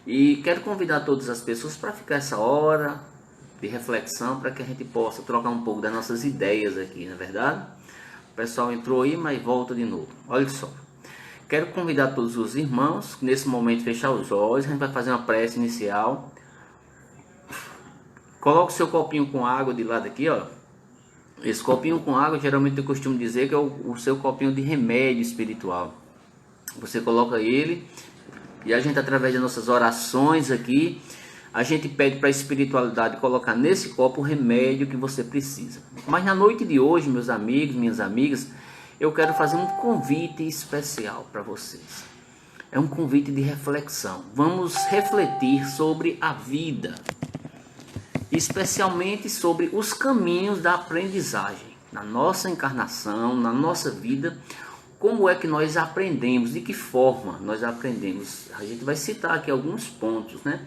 E quero convidar todas as pessoas para ficar essa hora de reflexão, para que a gente possa trocar um pouco das nossas ideias aqui, não é verdade? O pessoal entrou aí, mas volta de novo. Olha só, quero convidar todos os irmãos, nesse momento, fechar os olhos. A gente vai fazer uma prece inicial. Coloque o seu copinho com água de lado aqui, ó. Esse copinho com água, geralmente eu costumo dizer que é o seu copinho de remédio espiritual. Você coloca ele e a gente, através das nossas orações aqui, a gente pede para a espiritualidade colocar nesse copo o remédio que você precisa. Mas na noite de hoje, meus amigos, minhas amigas, eu quero fazer um convite especial para vocês. É um convite de reflexão. Vamos refletir sobre a vida, especialmente sobre os caminhos da aprendizagem na nossa encarnação, na nossa vida. Como é que nós aprendemos, de que forma nós aprendemos? A gente vai citar aqui alguns pontos, né?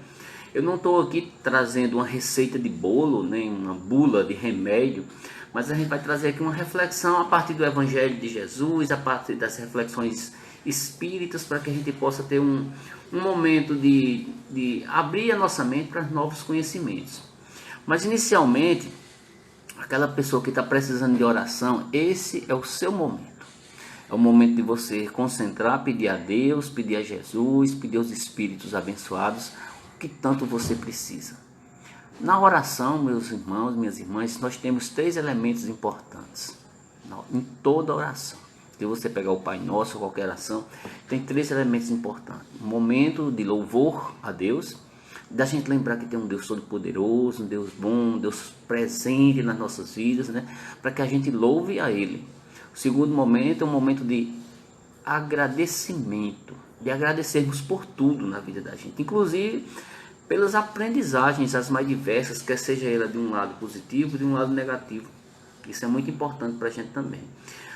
Eu não estou aqui trazendo uma receita de bolo, nem uma bula de remédio, mas a gente vai trazer aqui uma reflexão a partir do Evangelho de Jesus, a partir das reflexões espíritas, para que a gente possa ter um momento de abrir a nossa mente para novos conhecimentos. Mas inicialmente, aquela pessoa que está precisando de oração, esse é o seu momento. É o momento de você concentrar, pedir a Deus, pedir a Jesus, pedir aos Espíritos abençoados o que tanto você precisa. Na oração, meus irmãos, minhas irmãs, nós temos 3 elementos importantes em toda oração. Se você pegar o Pai Nosso ou qualquer oração, tem 3 elementos importantes. Um momento de louvor a Deus, da gente lembrar que tem um Deus todo-poderoso, um Deus bom, um Deus presente nas nossas vidas, né? Para que a gente louve a Ele. O segundo momento é um momento de agradecimento, de agradecermos por tudo na vida da gente, inclusive pelas aprendizagens as mais diversas, quer seja ela de um lado positivo, de um lado negativo. Isso é muito importante para a gente também.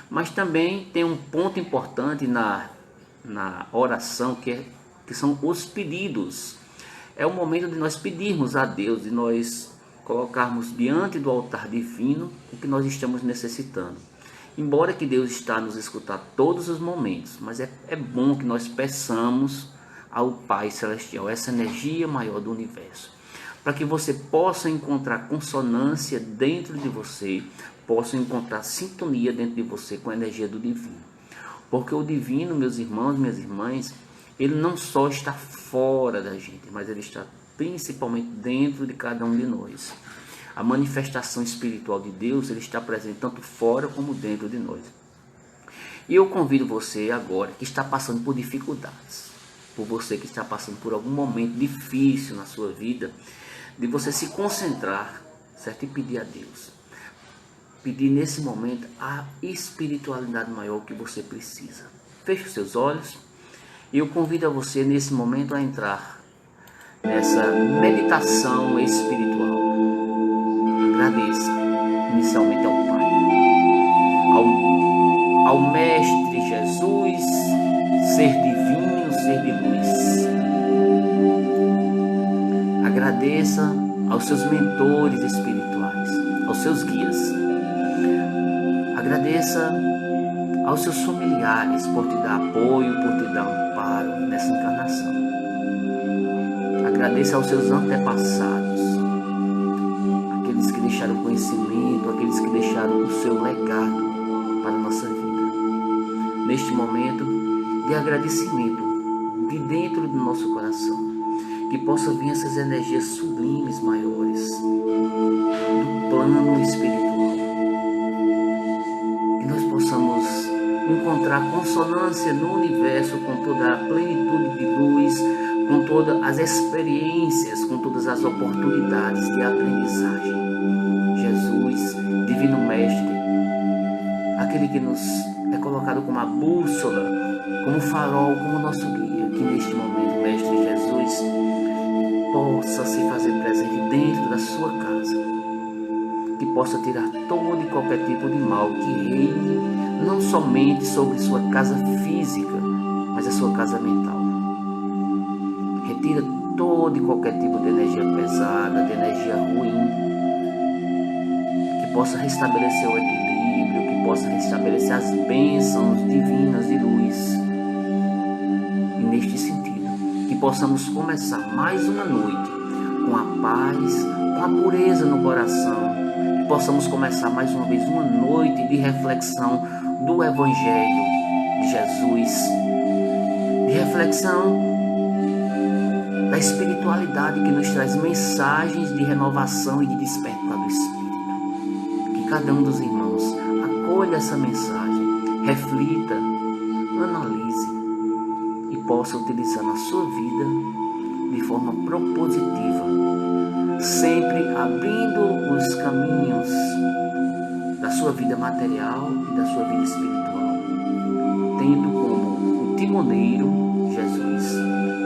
Mas também tem um ponto importante na oração, que são os pedidos. É o momento de nós pedirmos a Deus, de nós colocarmos diante do altar divino o que nós estamos necessitando. Embora que Deus está a nos escutar todos os momentos, mas é bom que nós peçamos ao Pai Celestial, essa energia maior do universo, para que você possa encontrar consonância dentro de você, possa encontrar sintonia dentro de você com a energia do divino. Porque o divino, meus irmãos, minhas irmãs, ele não só está fora da gente, mas ele está principalmente dentro de cada um de nós. A manifestação espiritual de Deus, ele está presente tanto fora como dentro de nós. E eu convido você agora, que está passando por dificuldades, por você que está passando por algum momento difícil na sua vida, de você se concentrar, certo? E pedir a Deus. Pedir nesse momento a espiritualidade maior que você precisa. Feche os seus olhos e eu convido a você nesse momento a entrar nessa meditação espiritual. Agradeça inicialmente ao Pai, ao Mestre Jesus, ser divino, ser de luz. Agradeça aos seus mentores espirituais, aos seus guias. Agradeça aos seus familiares por te dar apoio, por te dar amparo nessa encarnação. Agradeça aos seus antepassados, aqueles que deixaram conhecimento, aqueles que deixaram o seu legado para a nossa vida. Neste momento de agradecimento, de dentro do nosso coração, que possa vir essas energias sublimes maiores do plano espiritual, que nós possamos encontrar consonância no universo com toda a plenitude de luz, com todas as experiências, com todas as oportunidades de aprendizagem. Jesus, Divino Mestre, aquele que nos é colocado como a bússola, como farol, como nosso guia, que neste momento, Mestre Jesus, possa se fazer presente dentro da sua casa, que possa tirar todo e qualquer tipo de mal que reine, não somente sobre sua casa física, mas a sua casa mental. Retira todo e qualquer tipo de energia pesada, de energia ruim, que possa restabelecer o equilíbrio, que possa restabelecer as bênçãos divinas de luz. E neste sentido, que possamos começar mais uma noite com a paz, com a pureza no coração, que possamos começar mais uma vez uma noite de reflexão do Evangelho de Jesus, de reflexão da espiritualidade que nos traz mensagens de renovação e de despertar do Espírito. Que cada um dos irmãos acolha essa mensagem, reflita, analise e possa utilizar na sua vida de forma propositiva, sempre abrindo os caminhos da sua vida material e da sua vida espiritual, tendo como o timoneiro Jesus.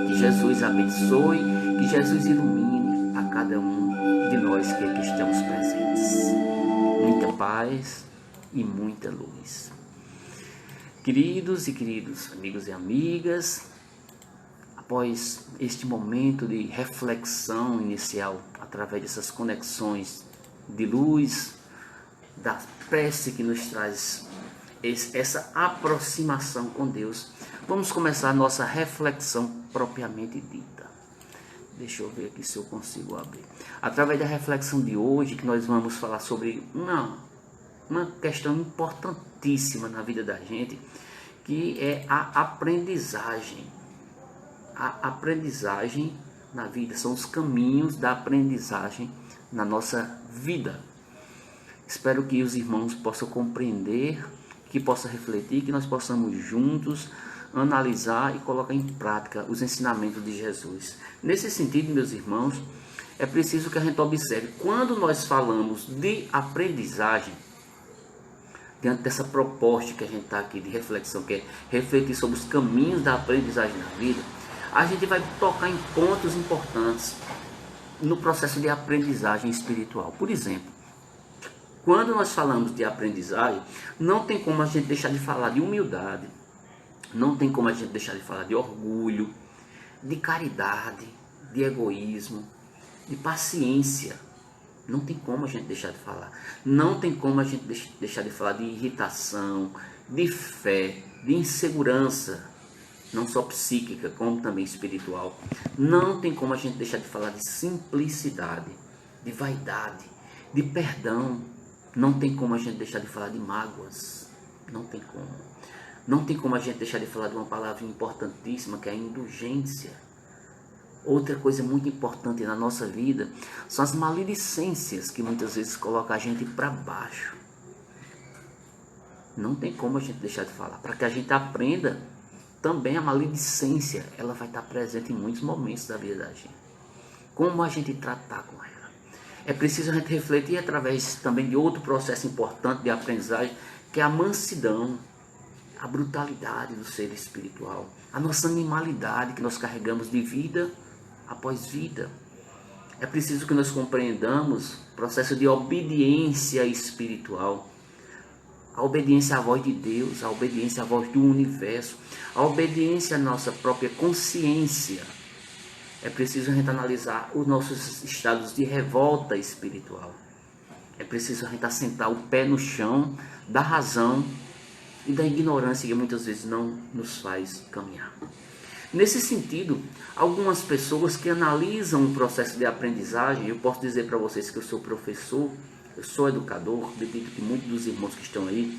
Que Jesus abençoe, que Jesus ilumine a cada um de nós que aqui estamos presentes. Muita paz e muita luz. Queridos e queridos amigos e amigas, após este momento de reflexão inicial, através dessas conexões de luz, da prece que nos traz essa aproximação com Deus, vamos começar a nossa reflexão propriamente dita. Deixa eu ver aqui se eu consigo abrir. Através da reflexão de hoje, que nós vamos falar sobre uma questão importantíssima na vida da gente, que é a aprendizagem. A aprendizagem na vida, são os caminhos da aprendizagem na nossa vida. Espero que os irmãos possam compreender, que possam refletir, que nós possamos juntos analisar e colocar em prática os ensinamentos de Jesus. Nesse sentido, meus irmãos, é preciso que a gente observe, quando nós falamos de aprendizagem, diante dessa proposta que a gente está aqui de reflexão, que é refletir sobre os caminhos da aprendizagem na vida, a gente vai tocar em pontos importantes no processo de aprendizagem espiritual. Por exemplo, quando nós falamos de aprendizagem, não tem como a gente deixar de falar de humildade, não tem como a gente deixar de falar de orgulho, de caridade, de egoísmo, de paciência. Não tem como a gente deixar de falar. Não tem como a gente deixar de falar de irritação, de fé, de insegurança, não só psíquica, como também espiritual. Não tem como a gente deixar de falar de simplicidade, de vaidade, de perdão. Não tem como a gente deixar de falar de mágoas. Não tem como. Não tem como a gente deixar de falar de uma palavra importantíssima, que é a indulgência. Outra coisa muito importante na nossa vida são as maledicências, que muitas vezes colocam a gente para baixo. Não tem como a gente deixar de falar. Para que a gente aprenda, também a maledicência, ela vai estar presente em muitos momentos da vida da gente. Como a gente tratar com ela. É preciso a gente refletir através também de outro processo importante de aprendizagem, que é a mansidão, a brutalidade do ser espiritual, a nossa animalidade que nós carregamos de vida após vida. É preciso que nós compreendamos o processo de obediência espiritual, a obediência à voz de Deus, a obediência à voz do universo, a obediência à nossa própria consciência. É preciso a gente analisar os nossos estados de revolta espiritual. É preciso a gente assentar o pé no chão da razão e da ignorância que muitas vezes não nos faz caminhar. Nesse sentido, algumas pessoas que analisam o processo de aprendizagem, eu posso dizer para vocês que eu sou professor, eu sou educador, acredito que muitos dos irmãos que estão aí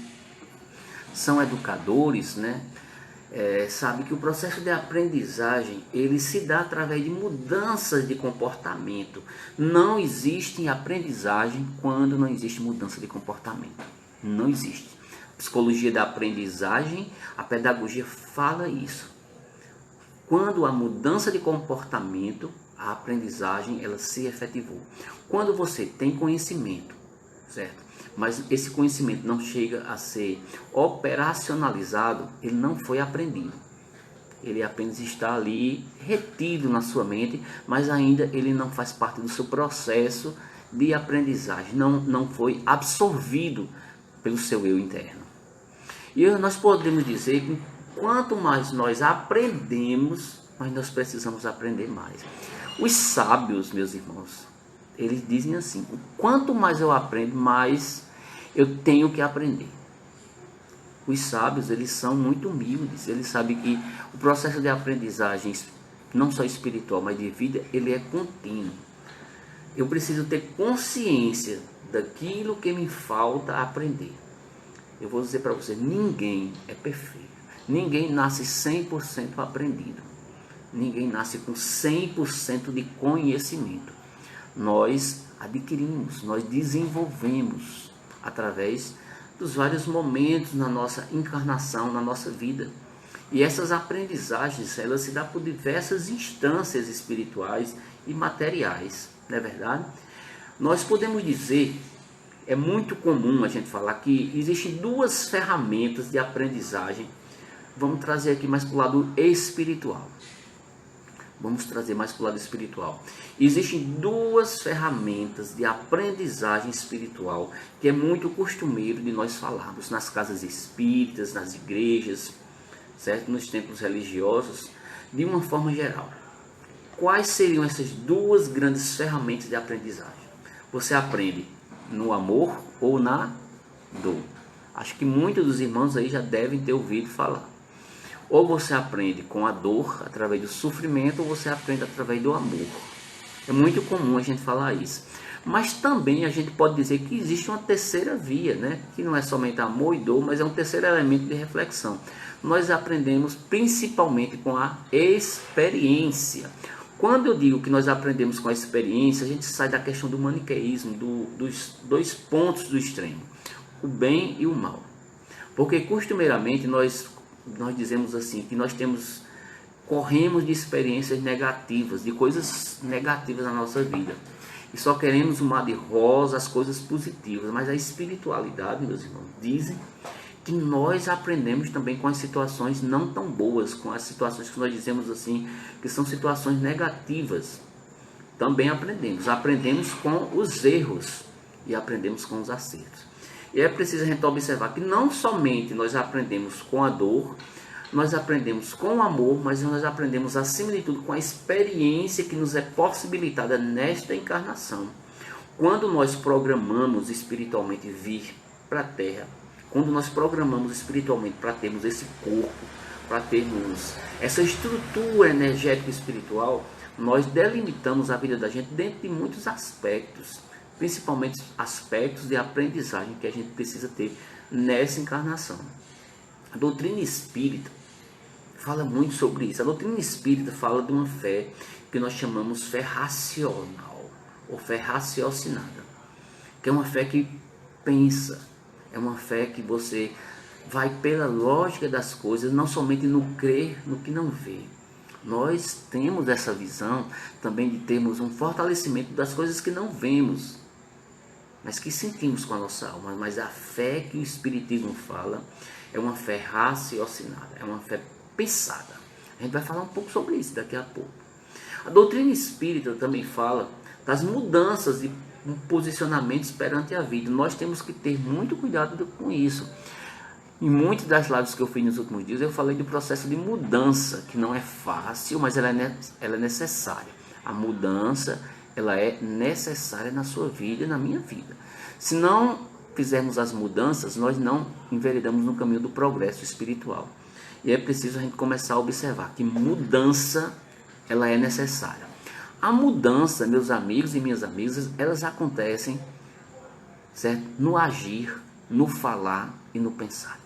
são educadores, né? Sabe que o processo de aprendizagem, ele se dá através de mudanças de comportamento. Não existe aprendizagem quando não existe mudança de comportamento. Não existe. Psicologia da aprendizagem, a pedagogia fala isso. Quando há mudança de comportamento, a aprendizagem ela se efetivou. Quando você tem conhecimento, certo? Mas esse conhecimento não chega a ser operacionalizado, ele não foi aprendido. Ele apenas está ali retido na sua mente, mas ainda ele não faz parte do seu processo de aprendizagem, não foi absorvido pelo seu eu interno. E nós podemos dizer que quanto mais nós aprendemos, mas nós precisamos aprender mais. Os sábios, meus irmãos, eles dizem assim: quanto mais eu aprendo, mais eu tenho que aprender. Os sábios, eles são muito humildes, eles sabem que o processo de aprendizagem não só espiritual, mas de vida, ele é contínuo. Eu preciso ter consciência daquilo que me falta aprender. Eu vou dizer para você, ninguém é perfeito. Ninguém nasce 100% aprendido. Ninguém nasce com 100% de conhecimento. Nós adquirimos, nós desenvolvemos através dos vários momentos na nossa encarnação, na nossa vida. E essas aprendizagens, elas se dão por diversas instâncias espirituais e materiais, não é verdade? Nós podemos dizer, é muito comum a gente falar que existem duas ferramentas de aprendizagem. Vamos trazer aqui mais para o lado espiritual. Existem duas ferramentas de aprendizagem espiritual que é muito costumeiro de nós falarmos nas casas espíritas, nas igrejas, certo? Nos templos religiosos, de uma forma geral. Quais seriam essas duas grandes ferramentas de aprendizagem? Você aprende no amor ou na dor? Acho que muitos dos irmãos aí já devem ter ouvido falar. Ou você aprende com a dor, através do sofrimento, ou você aprende através do amor. É muito comum a gente falar isso. Mas também a gente pode dizer que existe uma terceira via, né? Que não é somente amor e dor, mas é um terceiro elemento de reflexão. Nós aprendemos principalmente com a experiência. Quando eu digo que nós aprendemos com a experiência, a gente sai da questão do maniqueísmo, dos dois pontos do extremo, o bem e o mal. Porque costumeiramente nós dizemos assim, que nós corremos de experiências negativas, de coisas negativas na nossa vida. E só queremos um mar de rosa, as coisas positivas. Mas a espiritualidade, meus irmãos, dizem que nós aprendemos também com as situações não tão boas, com as situações que nós dizemos assim, que são situações negativas. Também aprendemos com os erros e aprendemos com os acertos. E é preciso a gente observar que não somente nós aprendemos com a dor, nós aprendemos com o amor, mas nós aprendemos acima de tudo com a experiência que nos é possibilitada nesta encarnação. Quando nós programamos espiritualmente vir para a Terra, quando nós programamos espiritualmente para termos esse corpo, para termos essa estrutura energética espiritual, nós delimitamos a vida da gente dentro de muitos aspectos, principalmente aspectos de aprendizagem que a gente precisa ter nessa encarnação. A doutrina espírita fala muito sobre isso. A doutrina espírita fala de uma fé que nós chamamos fé racional, ou fé raciocinada, que é uma fé que pensa, é uma fé que você vai pela lógica das coisas, não somente no crer no que não vê. Nós temos essa visão também de termos um fortalecimento das coisas que não vemos, mas que sentimos com a nossa alma. Mas a fé que o Espiritismo fala é uma fé raciocinada, é uma fé pensada. A gente vai falar um pouco sobre isso daqui a pouco. A doutrina espírita também fala das mudanças de posicionamentos perante a vida. Nós temos que ter muito cuidado com isso. Em muitas das lives que eu fiz nos últimos dias, eu falei do processo de mudança, que não é fácil, mas ela é necessária. A mudança, ela é necessária na sua vida e na minha vida. Se não fizermos as mudanças, nós não enveredamos no caminho do progresso espiritual. E é preciso a gente começar a observar que mudança, ela é necessária. A mudança, meus amigos e minhas amigas, elas acontecem, certo? No agir, no falar e no pensar,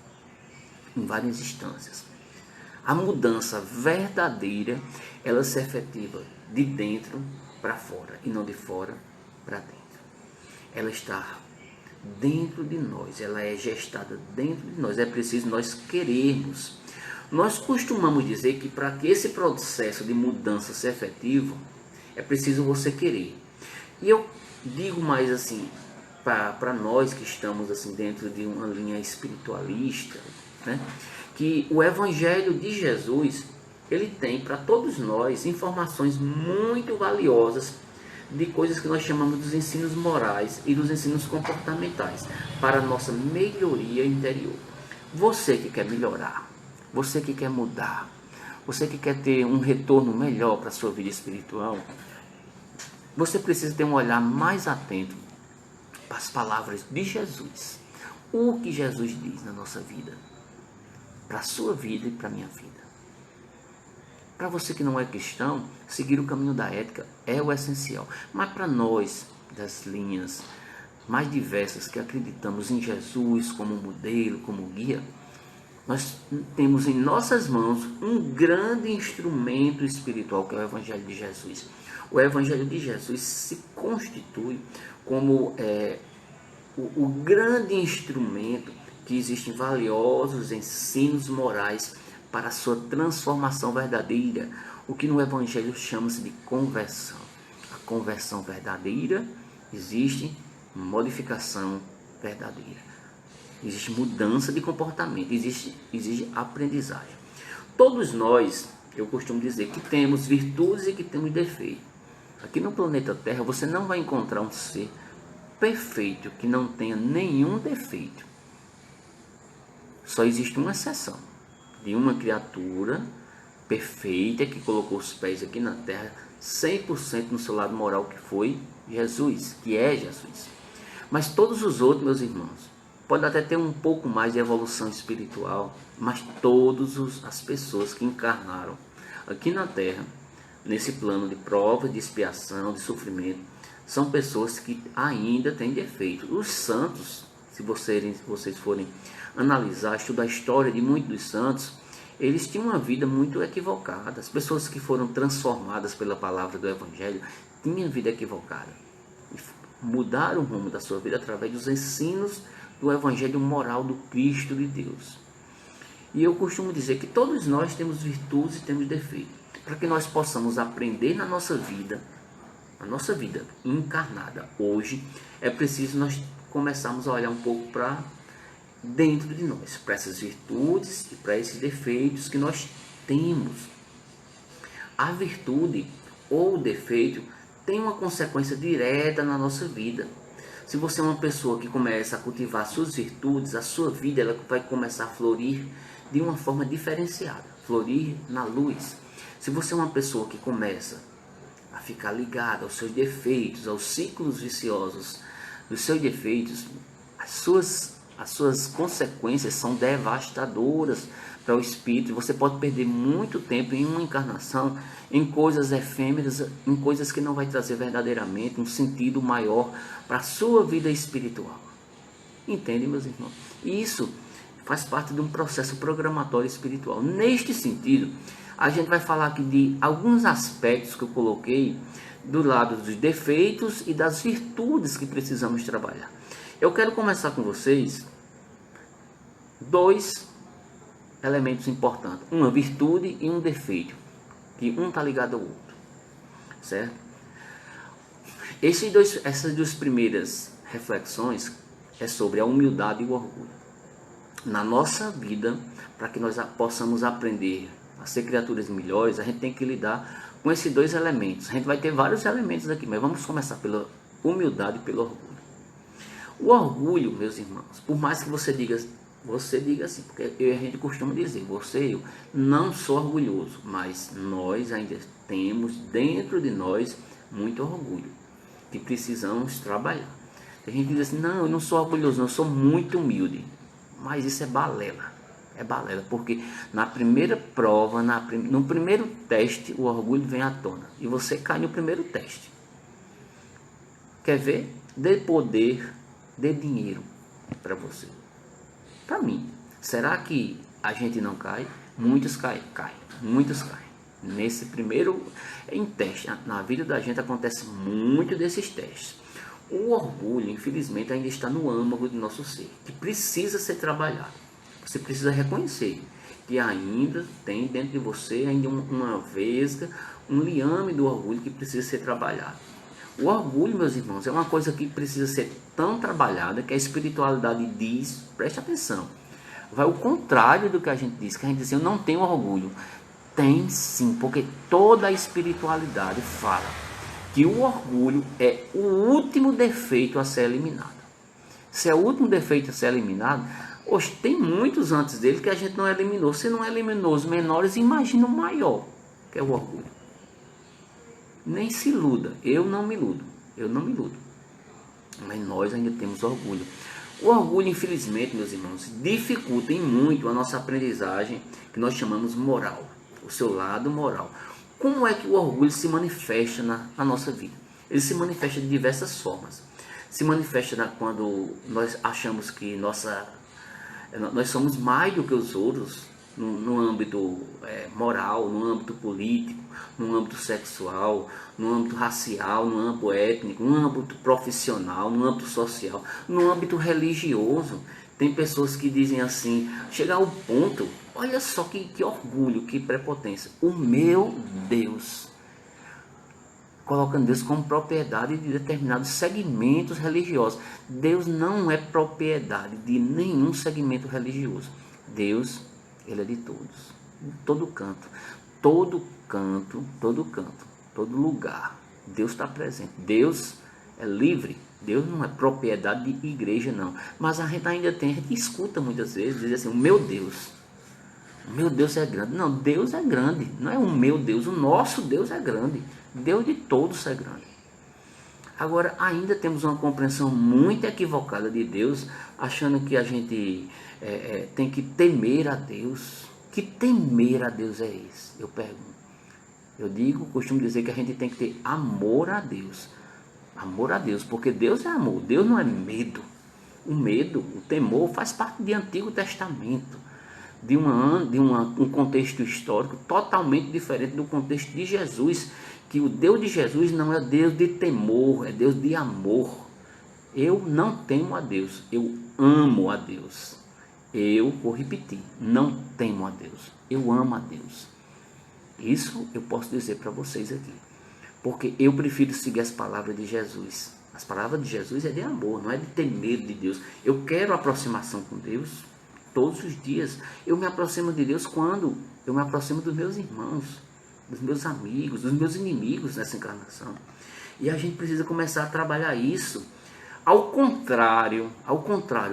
em várias instâncias. A mudança verdadeira, ela se efetiva de dentro para fora e não de fora para dentro. Ela está dentro de nós, ela é gestada dentro de nós. É preciso nós querermos. Nós costumamos dizer que para que esse processo de mudança seja efetivo, é preciso você querer. E eu digo mais assim, para nós que estamos assim dentro de uma linha espiritualista, né, que o Evangelho de Jesus, ele tem para todos nós informações muito valiosas de coisas que nós chamamos dos ensinos morais e dos ensinos comportamentais para a nossa melhoria interior. Você que quer melhorar, você que quer mudar, você que quer ter um retorno melhor para a sua vida espiritual, você precisa ter um olhar mais atento para as palavras de Jesus. O que Jesus diz na nossa vida, para a sua vida e para a minha vida. Para você que não é cristão, seguir o caminho da ética é o essencial. Mas para nós, das linhas mais diversas que acreditamos em Jesus como modelo, como guia, nós temos em nossas mãos um grande instrumento espiritual que é o Evangelho de Jesus. O Evangelho de Jesus se constitui como o grande instrumento que existem valiosos ensinos morais para a sua transformação verdadeira, o que no Evangelho chama-se de conversão. A conversão verdadeira existe modificação verdadeira, existe mudança de comportamento, existe aprendizagem. Todos nós, eu costumo dizer que temos virtudes e que temos defeitos. Aqui no planeta Terra você não vai encontrar um ser perfeito que não tenha nenhum defeito. Só existe uma exceção de uma criatura perfeita que colocou os pés aqui na terra 100% no seu lado moral, que foi Jesus, que é Jesus. Mas todos os outros, meus irmãos, pode até ter um pouco mais de evolução espiritual, mas todas as pessoas que encarnaram aqui na terra, nesse plano de prova, de expiação, de sofrimento, são pessoas que ainda têm defeitos. Os santos, se vocês forem analisar, estudar a história de muitos dos santos, eles tinham uma vida muito equivocada. As pessoas que foram transformadas pela palavra do Evangelho tinham vida equivocada. Mudaram o rumo da sua vida através dos ensinos do Evangelho moral do Cristo de Deus. E eu costumo dizer que todos nós temos virtudes e temos defeitos. Para que nós possamos aprender na nossa vida, a nossa vida encarnada hoje, é preciso nós começarmos a olhar um pouco para dentro de nós, para essas virtudes e para esses defeitos que nós temos. A virtude ou o defeito tem uma consequência direta na nossa vida. Se você é uma pessoa que começa a cultivar suas virtudes, a sua vida ela vai começar a florir de uma forma diferenciada, florir na luz. Se você é uma pessoa que começa a ficar ligada aos seus defeitos, aos ciclos viciosos dos seus defeitos, as suas consequências são devastadoras para o espírito. Você pode perder muito tempo em uma encarnação, em coisas efêmeras, em coisas que não vai trazer verdadeiramente um sentido maior para a sua vida espiritual. Entende, meus irmãos? Isso faz parte de um processo programatório espiritual. Neste sentido, a gente vai falar aqui de alguns aspectos que eu coloquei do lado dos defeitos e das virtudes que precisamos trabalhar. Eu quero começar com vocês dois elementos importantes, uma virtude e um defeito, que um está ligado ao outro, certo? Essas duas primeiras reflexões é sobre a humildade e o orgulho. Na nossa vida, para que nós possamos aprender a ser criaturas melhores, a gente tem que lidar com esses dois elementos. A gente vai ter vários elementos aqui, mas vamos começar pela humildade e pelo orgulho. O orgulho, meus irmãos, por mais que você diga assim, porque a gente costuma dizer, eu não sou orgulhoso, mas nós ainda temos dentro de nós muito orgulho, que precisamos trabalhar. Tem gente que diz assim, não, eu não sou orgulhoso, não, eu sou muito humilde, mas isso é balela. É balela, porque na primeira prova, no primeiro teste, o orgulho vem à tona. E você cai no primeiro teste. Quer ver? Dê poder, dê dinheiro para você. Para mim. Será que a gente não cai? Muitos caem. Muitos caem. Nesse primeiro teste, na vida da gente acontece muito desses testes. O orgulho, infelizmente, ainda está no âmago do nosso ser, que precisa ser trabalhado. Você precisa reconhecer que ainda tem dentro de você ainda uma vesga, um liame do orgulho que precisa ser trabalhado. O orgulho, meus irmãos, é uma coisa que precisa ser tão trabalhada que a espiritualidade diz, preste atenção, vai ao contrário do que a gente diz, que a gente diz, eu não tenho orgulho. Tem sim, porque toda a espiritualidade fala que o orgulho é o último defeito a ser eliminado. Se é o último defeito a ser eliminado, hoje tem muitos antes dele que a gente não eliminou. Se não eliminou os menores, imagina o maior, que é o orgulho. Nem se iluda, eu não me iludo, mas nós ainda temos orgulho. O orgulho, infelizmente, meus irmãos, dificulta em muito a nossa aprendizagem, que nós chamamos moral. o seu lado moral. Como é que o orgulho se manifesta na nossa vida? Ele se manifesta de diversas formas. Se manifesta quando nós achamos que nós somos mais do que os outros, no âmbito moral, no âmbito político, no âmbito sexual, no âmbito racial, no âmbito étnico, no âmbito profissional, no âmbito social, no âmbito religioso. Tem pessoas que dizem assim, chegar ao ponto, olha só que orgulho, que prepotência, o meu Deus, colocando Deus como propriedade de determinados segmentos religiosos. Deus não é propriedade de nenhum segmento religioso. Deus, ele é de todos, em todo canto, todo canto, todo canto, todo lugar. Deus está presente. Deus é livre. Deus não é propriedade de igreja, não. Mas a gente ainda tem, a gente escuta muitas vezes, diz assim, o meu Deus é grande. Não, Deus é grande. Não é o meu Deus, o nosso Deus é grande. Deus de todos é grande. Agora, ainda temos uma compreensão muito equivocada de Deus, achando que a gente tem que temer a Deus. Que temer a Deus é esse? Eu pergunto. Eu costumo dizer que a gente tem que ter amor a Deus. Amor a Deus, porque Deus é amor, Deus não é medo. O medo, o temor faz parte do Antigo Testamento, de um contexto histórico totalmente diferente do contexto de Jesus, que o Deus de Jesus não é Deus de temor, é Deus de amor. Eu não temo a Deus, eu amo a Deus. Eu vou repetir, não temo a Deus, eu amo a Deus. Isso eu posso dizer para vocês aqui, porque eu prefiro seguir as palavras de Jesus. As palavras de Jesus é de amor, não é de ter medo de Deus. Eu quero aproximação com Deus todos os dias. Eu me aproximo de Deus quando eu me aproximo dos meus irmãos, dos meus amigos, dos meus inimigos nessa encarnação. E a gente precisa começar a trabalhar isso. Ao contrário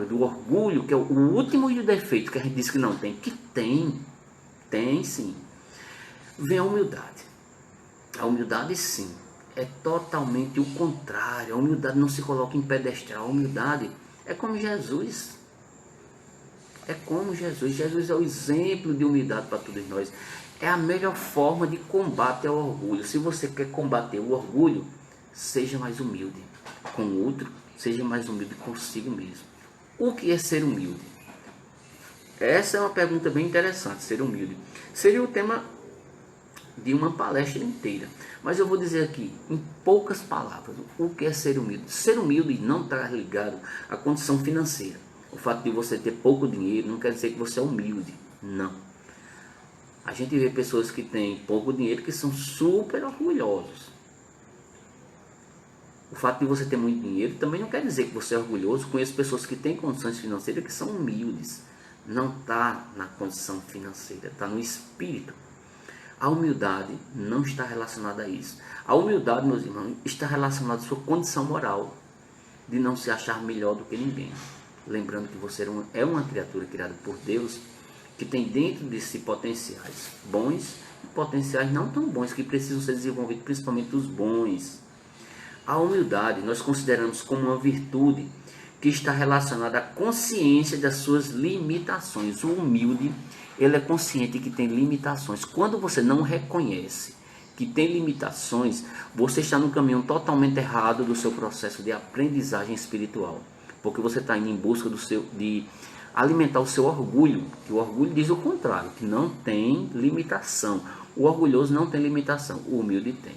do orgulho, que é o último defeito que a gente diz que não tem, que tem sim. Vem a humildade. A humildade sim, é totalmente o contrário. A humildade não se coloca em pedestal. A humildade é como Jesus. É como Jesus. Jesus é o exemplo de humildade para todos nós. É a melhor forma de combate ao orgulho. Se você quer combater o orgulho, seja mais humilde com o outro, seja mais humilde consigo mesmo. O que é ser humilde? Essa é uma pergunta bem interessante, ser humilde. Seria o tema de uma palestra inteira. Mas eu vou dizer aqui, em poucas palavras, o que é ser humilde. Ser humilde não está ligado à condição financeira. O fato de você ter pouco dinheiro não quer dizer que você é humilde. Não. A gente vê pessoas que têm pouco dinheiro que são super orgulhosos. O fato de você ter muito dinheiro também não quer dizer que você é orgulhoso. Conheço pessoas que têm condições financeiras que são humildes. Não está na condição financeira, está no espírito. A humildade não está relacionada a isso. A humildade, meus irmãos, está relacionada à sua condição moral, de não se achar melhor do que ninguém. Lembrando que você é uma criatura criada por Deus, que tem dentro de si potenciais bons e potenciais não tão bons, que precisam ser desenvolvidos, principalmente os bons. A humildade nós consideramos como uma virtude que está relacionada à consciência das suas limitações. O humilde, ele é consciente que tem limitações. Quando você não reconhece que tem limitações, você está no caminho totalmente errado do seu processo de aprendizagem espiritual. Porque você está indo em busca de alimentar o seu orgulho. Que o orgulho diz o contrário, que não tem limitação. O orgulhoso não tem limitação, o humilde tem.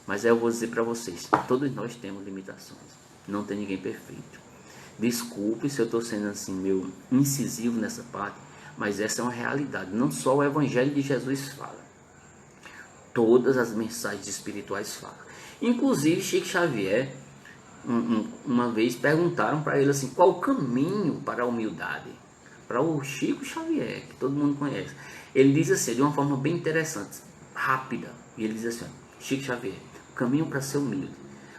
Mas eu vou dizer para vocês, todos nós temos limitações. Não tem ninguém perfeito. Desculpe se eu estou sendo assim meio incisivo nessa parte, mas essa é uma realidade. Não só o Evangelho de Jesus fala, todas as mensagens espirituais falam. Inclusive Chico Xavier, uma vez perguntaram para ele assim, qual o caminho para a humildade? Para o Chico Xavier, que todo mundo conhece. Ele diz assim, de uma forma bem interessante, rápida, e ele diz assim, Chico Xavier, o caminho para ser humilde,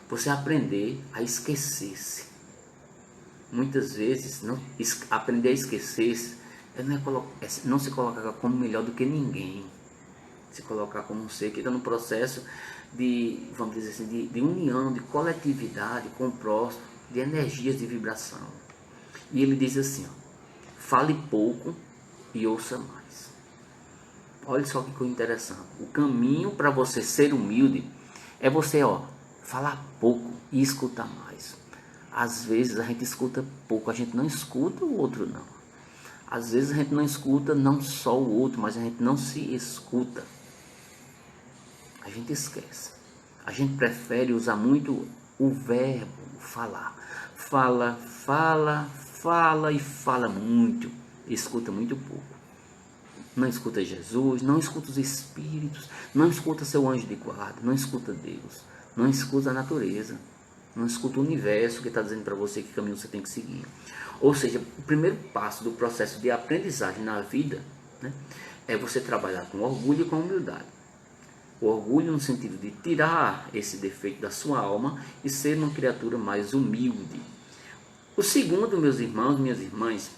você aprender a esquecer-se. Muitas vezes, aprender a esquecer-se não se colocar como melhor do que ninguém. Se colocar como um ser que está no processo de, vamos dizer assim, de união, de coletividade com o próximo, de energias de vibração. E ele diz assim, ó, fale pouco e ouça mais. Olha só que coisa interessante. O caminho para você ser humilde é você, falar pouco e escutar mais. Às vezes a gente escuta pouco, a gente não escuta o outro não. Às vezes a gente não escuta não só o outro, mas a gente não se escuta. A gente esquece. A gente prefere usar muito o verbo falar. Fala, fala, fala e fala muito. E escuta muito pouco. Não escuta Jesus, não escuta os Espíritos, não escuta seu anjo de guarda, não escuta Deus, não escuta a natureza, não escuta o universo que está dizendo para você que caminho você tem que seguir. Ou seja, o primeiro passo do processo de aprendizagem na vida, né, é você trabalhar com orgulho e com humildade. O orgulho no sentido de tirar esse defeito da sua alma e ser uma criatura mais humilde. O segundo, meus irmãos, minhas irmãs,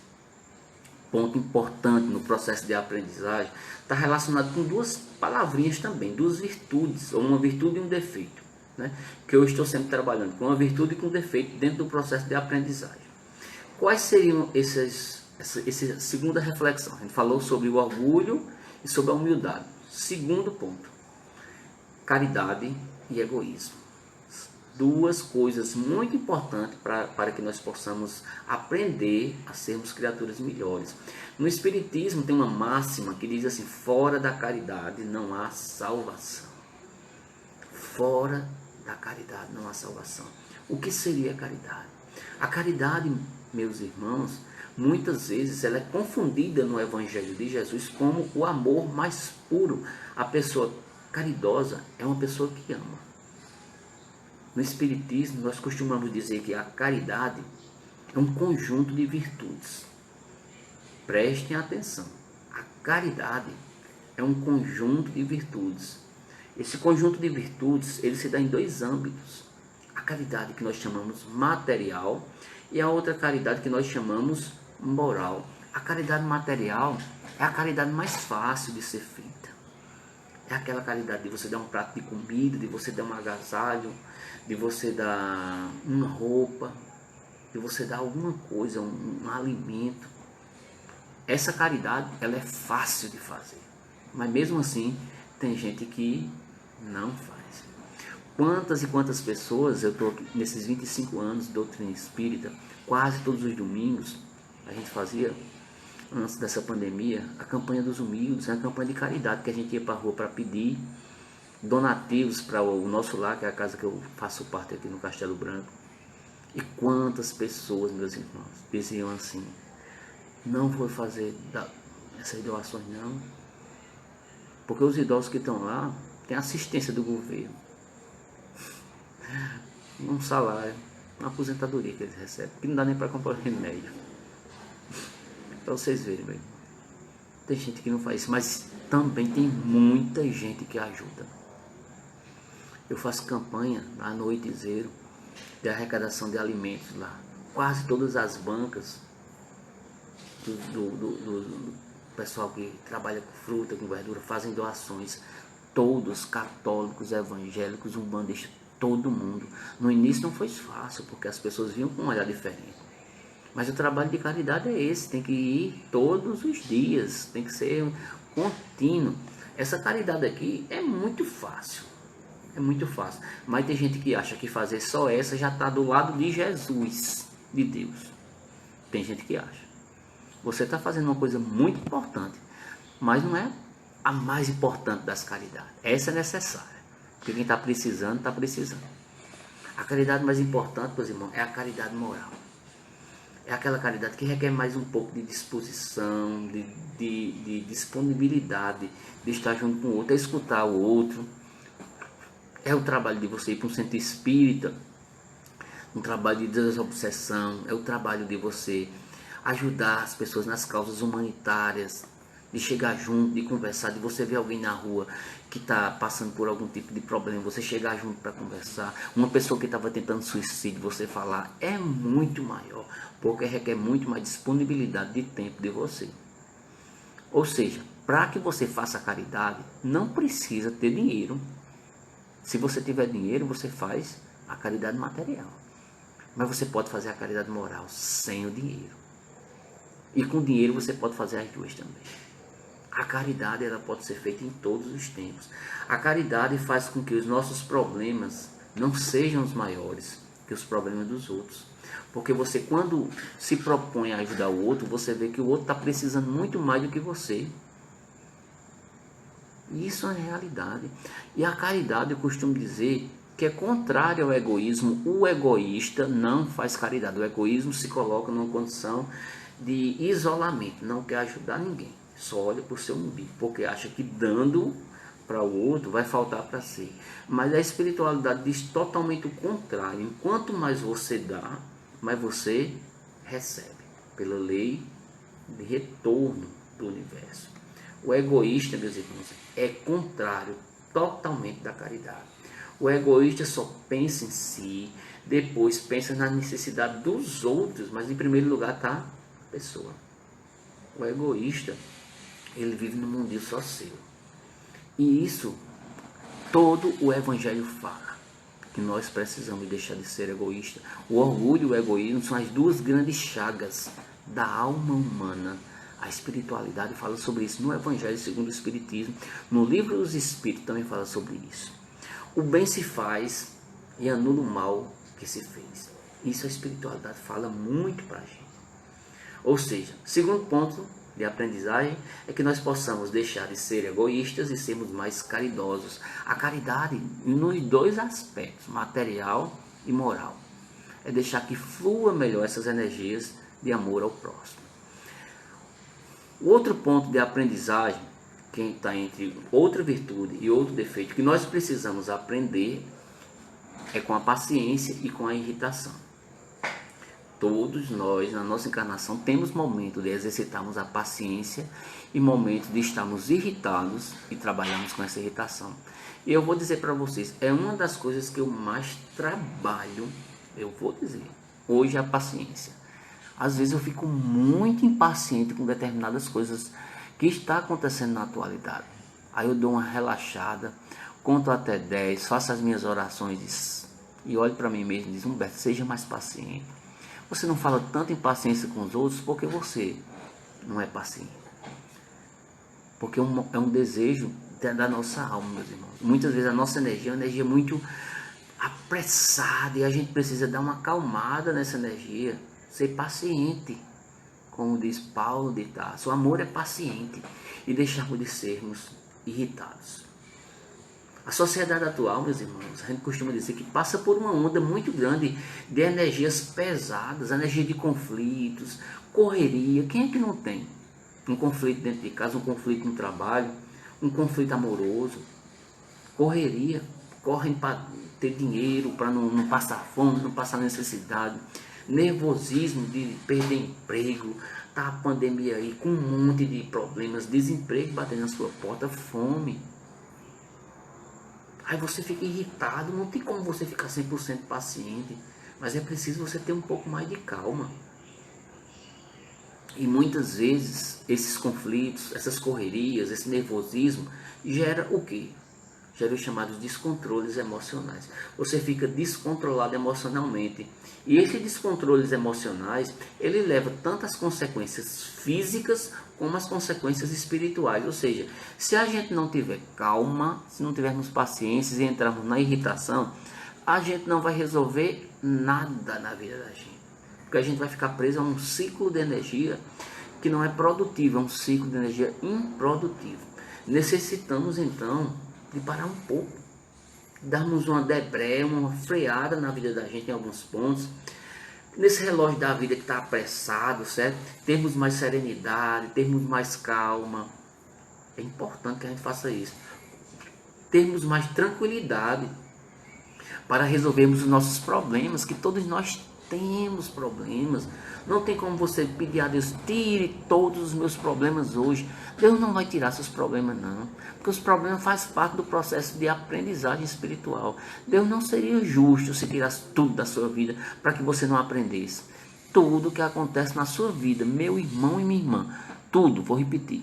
ponto importante no processo de aprendizagem, está relacionado com duas palavrinhas também, duas virtudes, ou uma virtude e um defeito, né? Que eu estou sempre trabalhando com uma virtude e com um defeito dentro do processo de aprendizagem. Quais seriam essa segunda reflexão? A gente falou sobre o orgulho e sobre a humildade. Segundo ponto, caridade e egoísmo. Duas coisas muito importantes para que nós possamos aprender a sermos criaturas melhores. No Espiritismo tem uma máxima que diz assim: fora da caridade não há salvação. Fora da caridade não há salvação. O que seria a caridade? A caridade, meus irmãos, muitas vezes ela é confundida no Evangelho de Jesus como o amor mais puro. A pessoa caridosa é uma pessoa que ama. No Espiritismo, nós costumamos dizer que a caridade é um conjunto de virtudes. Prestem atenção. A caridade é um conjunto de virtudes. Esse conjunto de virtudes, ele se dá em dois âmbitos. A caridade que nós chamamos material e a outra caridade que nós chamamos moral. A caridade material é a caridade mais fácil de ser feita. É aquela caridade de você dar um prato de comida, de você dar um agasalho, de você dar uma roupa, de você dar alguma coisa, um alimento. Essa caridade, ela é fácil de fazer. Mas mesmo assim, tem gente que não faz. Quantas e quantas pessoas, eu estou nesses 25 anos de doutrina espírita, quase todos os domingos, a gente fazia, antes dessa pandemia, a campanha dos humildes, a campanha de caridade, que a gente ia para a rua para pedir donativos para o nosso lar, que é a casa que eu faço parte aqui no Castelo Branco. E quantas pessoas, meus irmãos, diziam assim: não vou fazer essas doações não, porque os idosos que estão lá têm assistência do governo, um salário, uma aposentadoria que eles recebem, que não dá nem para comprar remédio. Para vocês verem, meu irmão. Tem gente que não faz isso, mas também tem muita gente que ajuda. Eu faço campanha lá no Oitizeiro de arrecadação de alimentos lá. Quase todas as bancas do pessoal que trabalha com fruta, com verdura, fazem doações. Todos, católicos, evangélicos, umbandistas, todo mundo. No início não foi fácil, porque as pessoas vinham com um olhar diferente. Mas o trabalho de caridade é esse, tem que ir todos os dias, tem que ser contínuo. Essa caridade aqui é muito fácil. É muito fácil, mas tem gente que acha que fazer só essa já está do lado de Jesus, de Deus. Tem gente que acha. Você está fazendo uma coisa muito importante, mas não é a mais importante das caridades. Essa é necessária, porque quem está precisando, está precisando. A caridade mais importante, meus irmãos, é a caridade moral. É aquela caridade que requer mais um pouco de disposição, de disponibilidade, de estar junto com o outro, é escutar o outro. É o trabalho de você ir para um centro espírita, um trabalho de desobsessão, é o trabalho de você ajudar as pessoas nas causas humanitárias, de chegar junto, de conversar, de você ver alguém na rua que está passando por algum tipo de problema, você chegar junto para conversar. Uma pessoa que estava tentando suicídio, você falar, é muito maior, porque requer muito mais disponibilidade de tempo de você. Ou seja, para que você faça a caridade, não precisa ter dinheiro. Se você tiver dinheiro, você faz a caridade material. Mas você pode fazer a caridade moral sem o dinheiro. E com dinheiro você pode fazer as duas também. A caridade ela pode ser feita em todos os tempos. A caridade faz com que os nossos problemas não sejam os maiores que os problemas dos outros. Porque você, quando se propõe a ajudar o outro, você vê que o outro está precisando muito mais do que você. E isso é a realidade. E a caridade, eu costumo dizer, que é contrário ao egoísmo. O egoísta não faz caridade. O egoísmo se coloca numa condição de isolamento, não quer ajudar ninguém, só olha por seu umbigo, porque acha que dando para o outro vai faltar para si. Mas a espiritualidade diz totalmente o contrário. Enquanto mais você dá, mais você recebe, pela lei de retorno do universo. O egoísta, meus irmãos, é contrário totalmente da caridade. O egoísta só pensa em si, depois pensa na necessidade dos outros, mas em primeiro lugar está a pessoa. O egoísta, ele vive num mundinho só seu. E isso, todo o Evangelho fala, que nós precisamos deixar de ser egoísta. O orgulho e o egoísmo são as duas grandes chagas da alma humana. A espiritualidade fala sobre isso no Evangelho segundo o Espiritismo. No Livro dos Espíritos também fala sobre isso. O bem se faz e anula o mal que se fez. Isso a espiritualidade fala muito para a gente. Ou seja, segundo ponto de aprendizagem é que nós possamos deixar de ser egoístas e sermos mais caridosos. A caridade nos dois aspectos, material e moral. É deixar que flua melhor essas energias de amor ao próximo. O outro ponto de aprendizagem, que está entre outra virtude e outro defeito, que nós precisamos aprender, é com a paciência e com a irritação. Todos nós, na nossa encarnação, temos momento de exercitarmos a paciência e momento de estarmos irritados e trabalharmos com essa irritação. E eu vou dizer para vocês, é uma das coisas que eu mais trabalho, eu vou dizer, hoje é a paciência. Às vezes eu fico muito impaciente com determinadas coisas que está acontecendo na atualidade. Aí eu dou uma relaxada, conto até 10, faço as minhas orações e olho para mim mesmo e diz: Humberto, seja mais paciente. Você não fala tanto em paciência com os outros porque você não é paciente. Porque é um desejo da nossa alma, meus irmãos. Muitas vezes a nossa energia é uma energia muito apressada e a gente precisa dar uma acalmada nessa energia, ser paciente. Como diz Paulo de Tarso, o amor é paciente e deixarmos de sermos irritados. A sociedade atual, meus irmãos, a gente costuma dizer que passa por uma onda muito grande de energias pesadas, energia de conflitos, correria. Quem é que não tem um conflito dentro de casa, um conflito no trabalho, um conflito amoroso? Correria, correm para ter dinheiro, para não passar fome, não passar necessidade. Nervosismo de perder emprego, tá a pandemia aí com um monte de problemas, desemprego batendo na sua porta, fome. Aí você fica irritado, não tem como você ficar 100% paciente, mas é preciso você ter um pouco mais de calma. E muitas vezes esses conflitos, essas correrias, esse nervosismo gera o quê? Gera os chamados descontroles emocionais. Você fica descontrolado emocionalmente. E esses descontroles emocionais, ele leva tanto as consequências físicas como as consequências espirituais. Ou seja, se a gente não tiver calma, se não tivermos paciência e entrarmos na irritação, a gente não vai resolver nada na vida da gente. Porque a gente vai ficar preso a um ciclo de energia que não é produtivo, é um ciclo de energia improdutivo. Necessitamos então de parar um pouco, darmos uma debré, uma freada na vida da gente em alguns pontos, nesse relógio da vida que está apressado, certo? Termos mais serenidade, termos mais calma. É importante que a gente faça isso. Termos mais tranquilidade para resolvermos os nossos problemas, que todos nós temos problemas. Não tem como você pedir a Deus: tire todos os meus problemas hoje. Deus não vai tirar seus problemas, não, porque os problemas fazem parte do processo de aprendizagem espiritual. Deus não seria justo se tirasse tudo da sua vida para que você não aprendesse. Tudo que acontece na sua vida, meu irmão e minha irmã, tudo, vou repetir,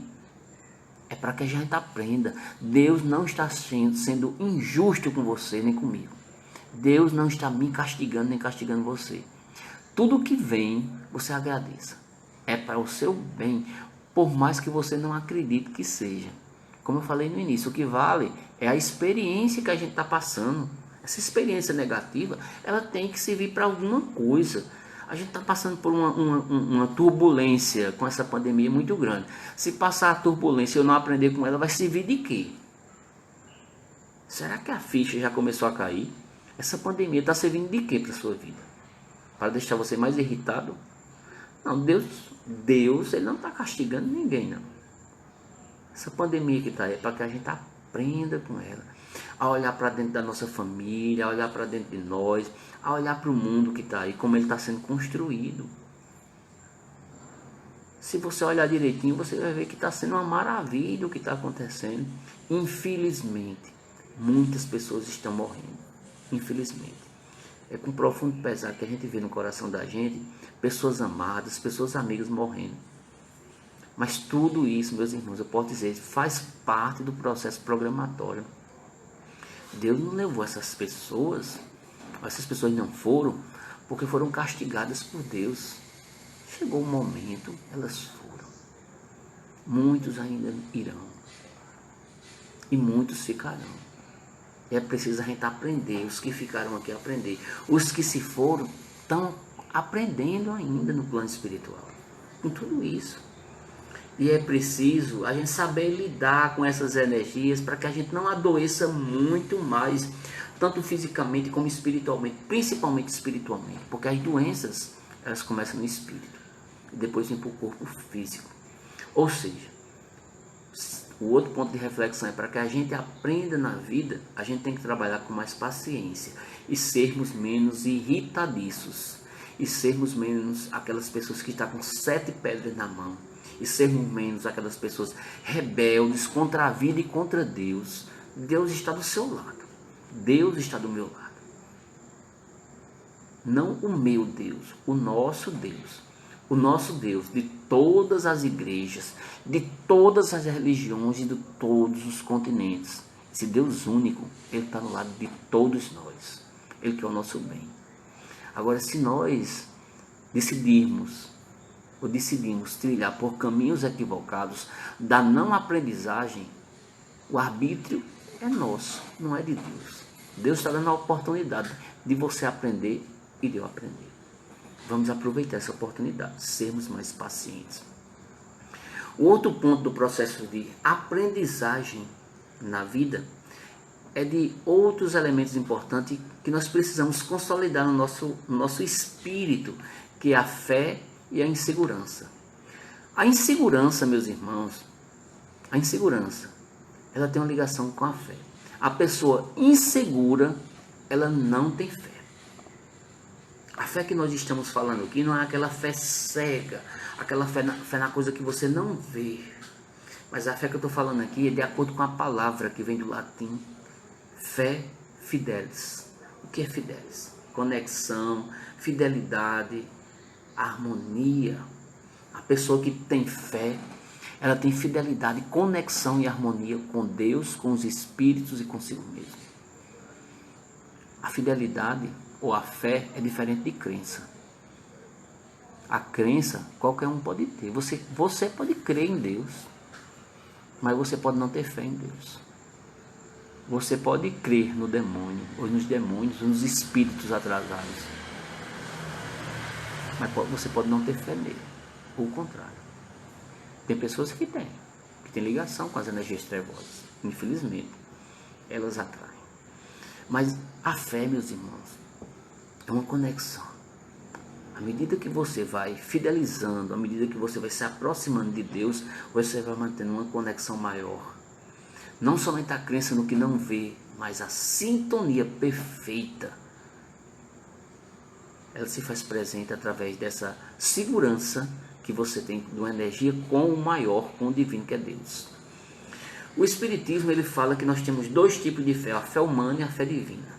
é para que a gente aprenda. Deus não está sendo injusto com você nem comigo. Deus não está me castigando nem castigando você. Tudo que vem, você agradeça. É para o seu bem. por mais que você não acredite que seja. Como eu falei no início, o que vale é a experiência que a gente está passando. Essa experiência negativa, ela tem que servir para alguma coisa. A gente está passando por uma turbulência com essa pandemia muito grande. Se passar a turbulência e eu não aprender com ela, vai servir de quê? Será que a ficha já começou a cair? Essa pandemia está servindo de quê para a sua vida? Para deixar você mais irritado? Não, Deus ele não está castigando ninguém, não. Essa pandemia que está aí é para que a gente aprenda com ela. A olhar para dentro da nossa família, a olhar para dentro de nós, a olhar para o mundo que está aí, como ele está sendo construído. Se você olhar direitinho, você vai ver que está sendo uma maravilha o que está acontecendo. Infelizmente, muitas pessoas estão morrendo. Infelizmente. É com profundo pesar que a gente vê no coração da gente pessoas amadas, pessoas amigas morrendo. Mas tudo isso, meus irmãos, eu posso dizer, faz parte do processo programatório. Deus não levou essas pessoas não foram porque foram castigadas por Deus. Chegou o momento, elas foram. Muitos ainda irão. E muitos ficarão. É preciso a gente aprender, os que ficaram aqui aprender. Os que se foram estão aprendendo ainda no plano espiritual. Com tudo isso. E é preciso a gente saber lidar com essas energias para que a gente não adoeça muito mais, tanto fisicamente como espiritualmente, principalmente espiritualmente, porque as doenças, elas começam no espírito e depois vêm para o corpo físico. Ou seja, o outro ponto de reflexão é para que a gente aprenda na vida, a gente tem que trabalhar com mais paciência e sermos menos irritadiços e sermos menos aquelas pessoas que estão com 7 pedras na mão. E sermos menos aquelas pessoas rebeldes contra a vida e contra Deus. Deus está do seu lado. Deus está do meu lado. Não o meu Deus, o nosso Deus. O nosso Deus de todas as igrejas, de todas as religiões e de todos os continentes. Esse Deus único, Ele está no lado de todos nós. Ele quer o nosso bem. Agora, se nós decidimos trilhar por caminhos equivocados da não aprendizagem, o arbítrio é nosso, não é de Deus. Deus está dando a oportunidade de você aprender e de eu aprender. Vamos aproveitar essa oportunidade, sermos mais pacientes. O outro ponto do processo de aprendizagem na vida é de outros elementos importantes que nós precisamos consolidar no nosso espírito, que é a fé e a insegurança. A insegurança, meus irmãos, ela tem uma ligação com a fé. A pessoa insegura, ela não tem fé. A fé que nós estamos falando aqui não é aquela fé cega, aquela fé na coisa que você não vê. Mas a fé que eu estou falando aqui é de acordo com a palavra que vem do latim, fé fidelis. O que é fidelis? Conexão, fidelidade, harmonia. A pessoa que tem fé, ela tem fidelidade, conexão e harmonia com Deus, com os espíritos e consigo mesmo. A fidelidade ou a fé é diferente de crença. A crença qualquer um pode ter. Você pode crer em Deus, mas você pode não ter fé em Deus. Você pode crer no demônio, ou nos demônios, ou nos espíritos atrasados, mas você pode não ter fé nele, ou o contrário. Tem pessoas que têm ligação com as energias trevosas. Infelizmente, elas atraem. Mas a fé, meus irmãos, é uma conexão. À medida que você vai fidelizando, à medida que você vai se aproximando de Deus, você vai mantendo uma conexão maior. Não somente a crença no que não vê, mas a sintonia perfeita. Ela se faz presente através dessa segurança que você tem de uma energia com o maior, com o divino que é Deus. O Espiritismo ele fala que nós temos 2 tipos de fé, a fé humana e a fé divina.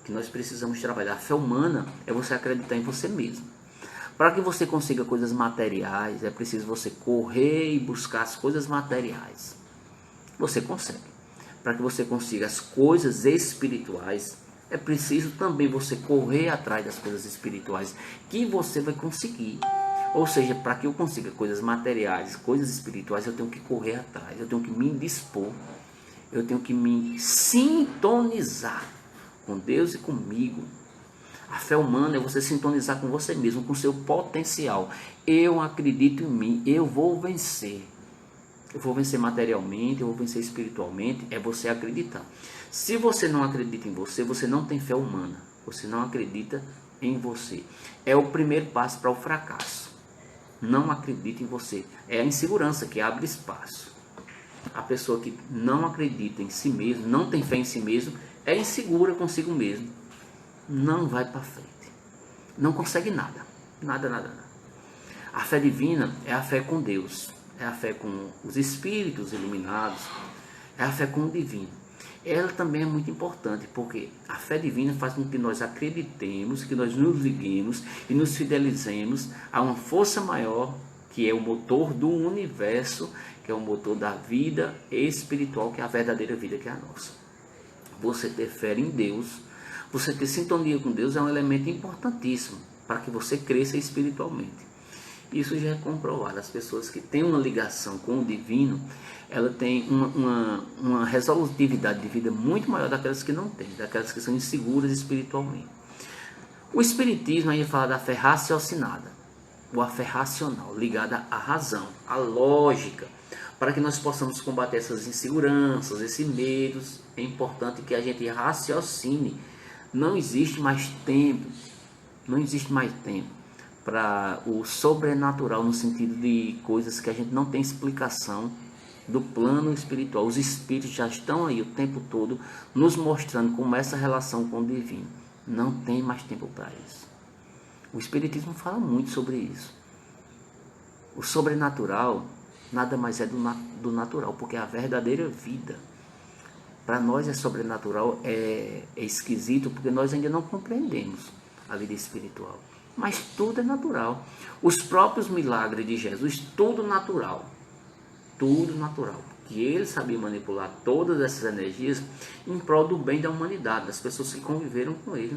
Que nós precisamos trabalhar. A fé humana é você acreditar em você mesmo. Para que você consiga coisas materiais, é preciso você correr e buscar as coisas materiais. Você consegue. Para que você consiga as coisas espirituais, é preciso também você correr atrás das coisas espirituais, que você vai conseguir. Ou seja, para que eu consiga coisas materiais, coisas espirituais, eu tenho que correr atrás, eu tenho que me dispor, eu tenho que me sintonizar com Deus e comigo. A fé humana é você sintonizar com você mesmo, com o seu potencial. Eu acredito em mim, eu vou vencer. Eu vou vencer materialmente, eu vou vencer espiritualmente, é você acreditar. Se você não acredita em você, você não tem fé humana, você não acredita em você. É o primeiro passo para o fracasso. Não acredita em você. É a insegurança que abre espaço. A pessoa que não acredita em si mesmo, não tem fé em si mesmo, é insegura consigo mesmo. Não vai para frente. Não consegue nada. Nada. A fé divina é a fé com Deus. É a fé com os espíritos iluminados. É a fé com o divino. Ela também é muito importante, porque a fé divina faz com que nós acreditemos, que nós nos liguemos e nos fidelizemos a uma força maior, que é o motor do universo, que é o motor da vida espiritual, que é a verdadeira vida, que é a nossa. Você ter fé em Deus, você ter sintonia com Deus é um elemento importantíssimo para que você cresça espiritualmente. Isso já é comprovado. As pessoas que têm uma ligação com o divino, ela tem uma resolutividade de vida muito maior daquelas que não têm, daquelas que são inseguras espiritualmente. O espiritismo aí fala da fé raciocinada, ou a fé racional, ligada à razão, à lógica, para que nós possamos combater essas inseguranças, esses medos. É importante que a gente raciocine. Não existe mais tempo para o sobrenatural, no sentido de coisas que a gente não tem explicação do plano espiritual. Os espíritos já estão aí o tempo todo nos mostrando como essa relação com o divino. Não tem mais tempo para isso. O espiritismo fala muito sobre isso. O sobrenatural nada mais é do natural, porque é a verdadeira vida. Para nós é sobrenatural, é esquisito, porque nós ainda não compreendemos a vida espiritual. Mas tudo é natural. Os próprios milagres de Jesus, tudo natural. Tudo natural. Que ele sabia manipular todas essas energias em prol do bem da humanidade, das pessoas que conviveram com ele.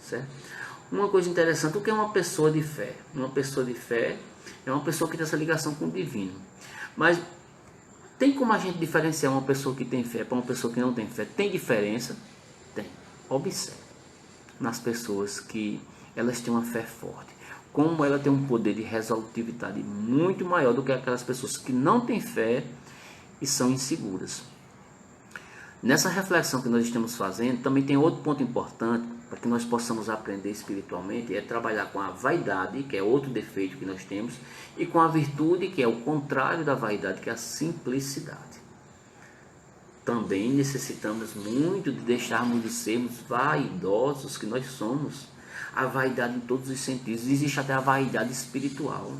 Certo? Uma coisa interessante, o que é uma pessoa de fé? Uma pessoa de fé é uma pessoa que tem essa ligação com o divino. Mas tem como a gente diferenciar uma pessoa que tem fé para uma pessoa que não tem fé? Tem diferença? Tem. Observe nas pessoas que elas têm uma fé forte, como ela tem um poder de resolutividade muito maior do que aquelas pessoas que não têm fé e são inseguras. Nessa reflexão que nós estamos fazendo, também tem outro ponto importante para que nós possamos aprender espiritualmente, é trabalhar com a vaidade, que é outro defeito que nós temos, e com a virtude, que é o contrário da vaidade, que é a simplicidade. Também necessitamos muito de deixarmos de sermos vaidosos, que nós somos. A vaidade em todos os sentidos. Existe até a vaidade espiritual.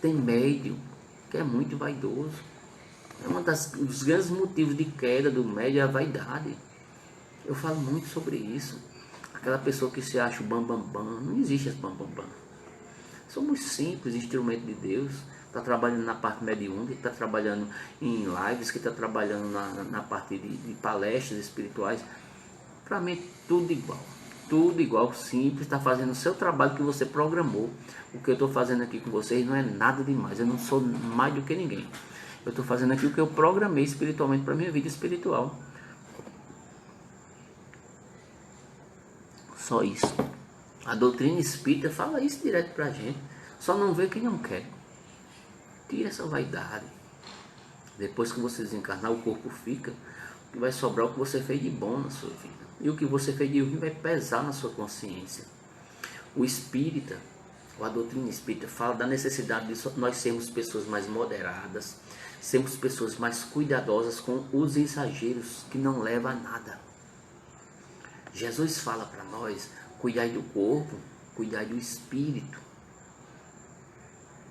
Tem médium que é muito vaidoso. É um dos grandes motivos de queda do médium, é a vaidade. Eu falo muito sobre isso. Aquela pessoa que se acha o bambambam. Não existe esse bambambam. Somos simples instrumentos de Deus. Está trabalhando na parte mediúnica, está trabalhando em lives, que está trabalhando na parte de palestras espirituais. Para mim, tudo igual. Tudo igual, simples, está fazendo o seu trabalho que você programou. O que eu estou fazendo aqui com vocês não é nada demais. Eu não sou mais do que ninguém. Eu estou fazendo aqui o que eu programei espiritualmente para a minha vida espiritual. Só isso. A doutrina espírita fala isso direto para a gente. Só não vê quem não quer. Tira essa vaidade. Depois que você desencarnar, o corpo fica. O que vai sobrar é o que você fez de bom na sua vida. E o que você fez de ruim vai pesar na sua consciência. O espírita, ou a doutrina espírita, fala da necessidade de nós sermos pessoas mais moderadas, sermos pessoas mais cuidadosas com os exageros, que não levam a nada. Jesus fala para nós, cuidai do corpo, cuidai do espírito.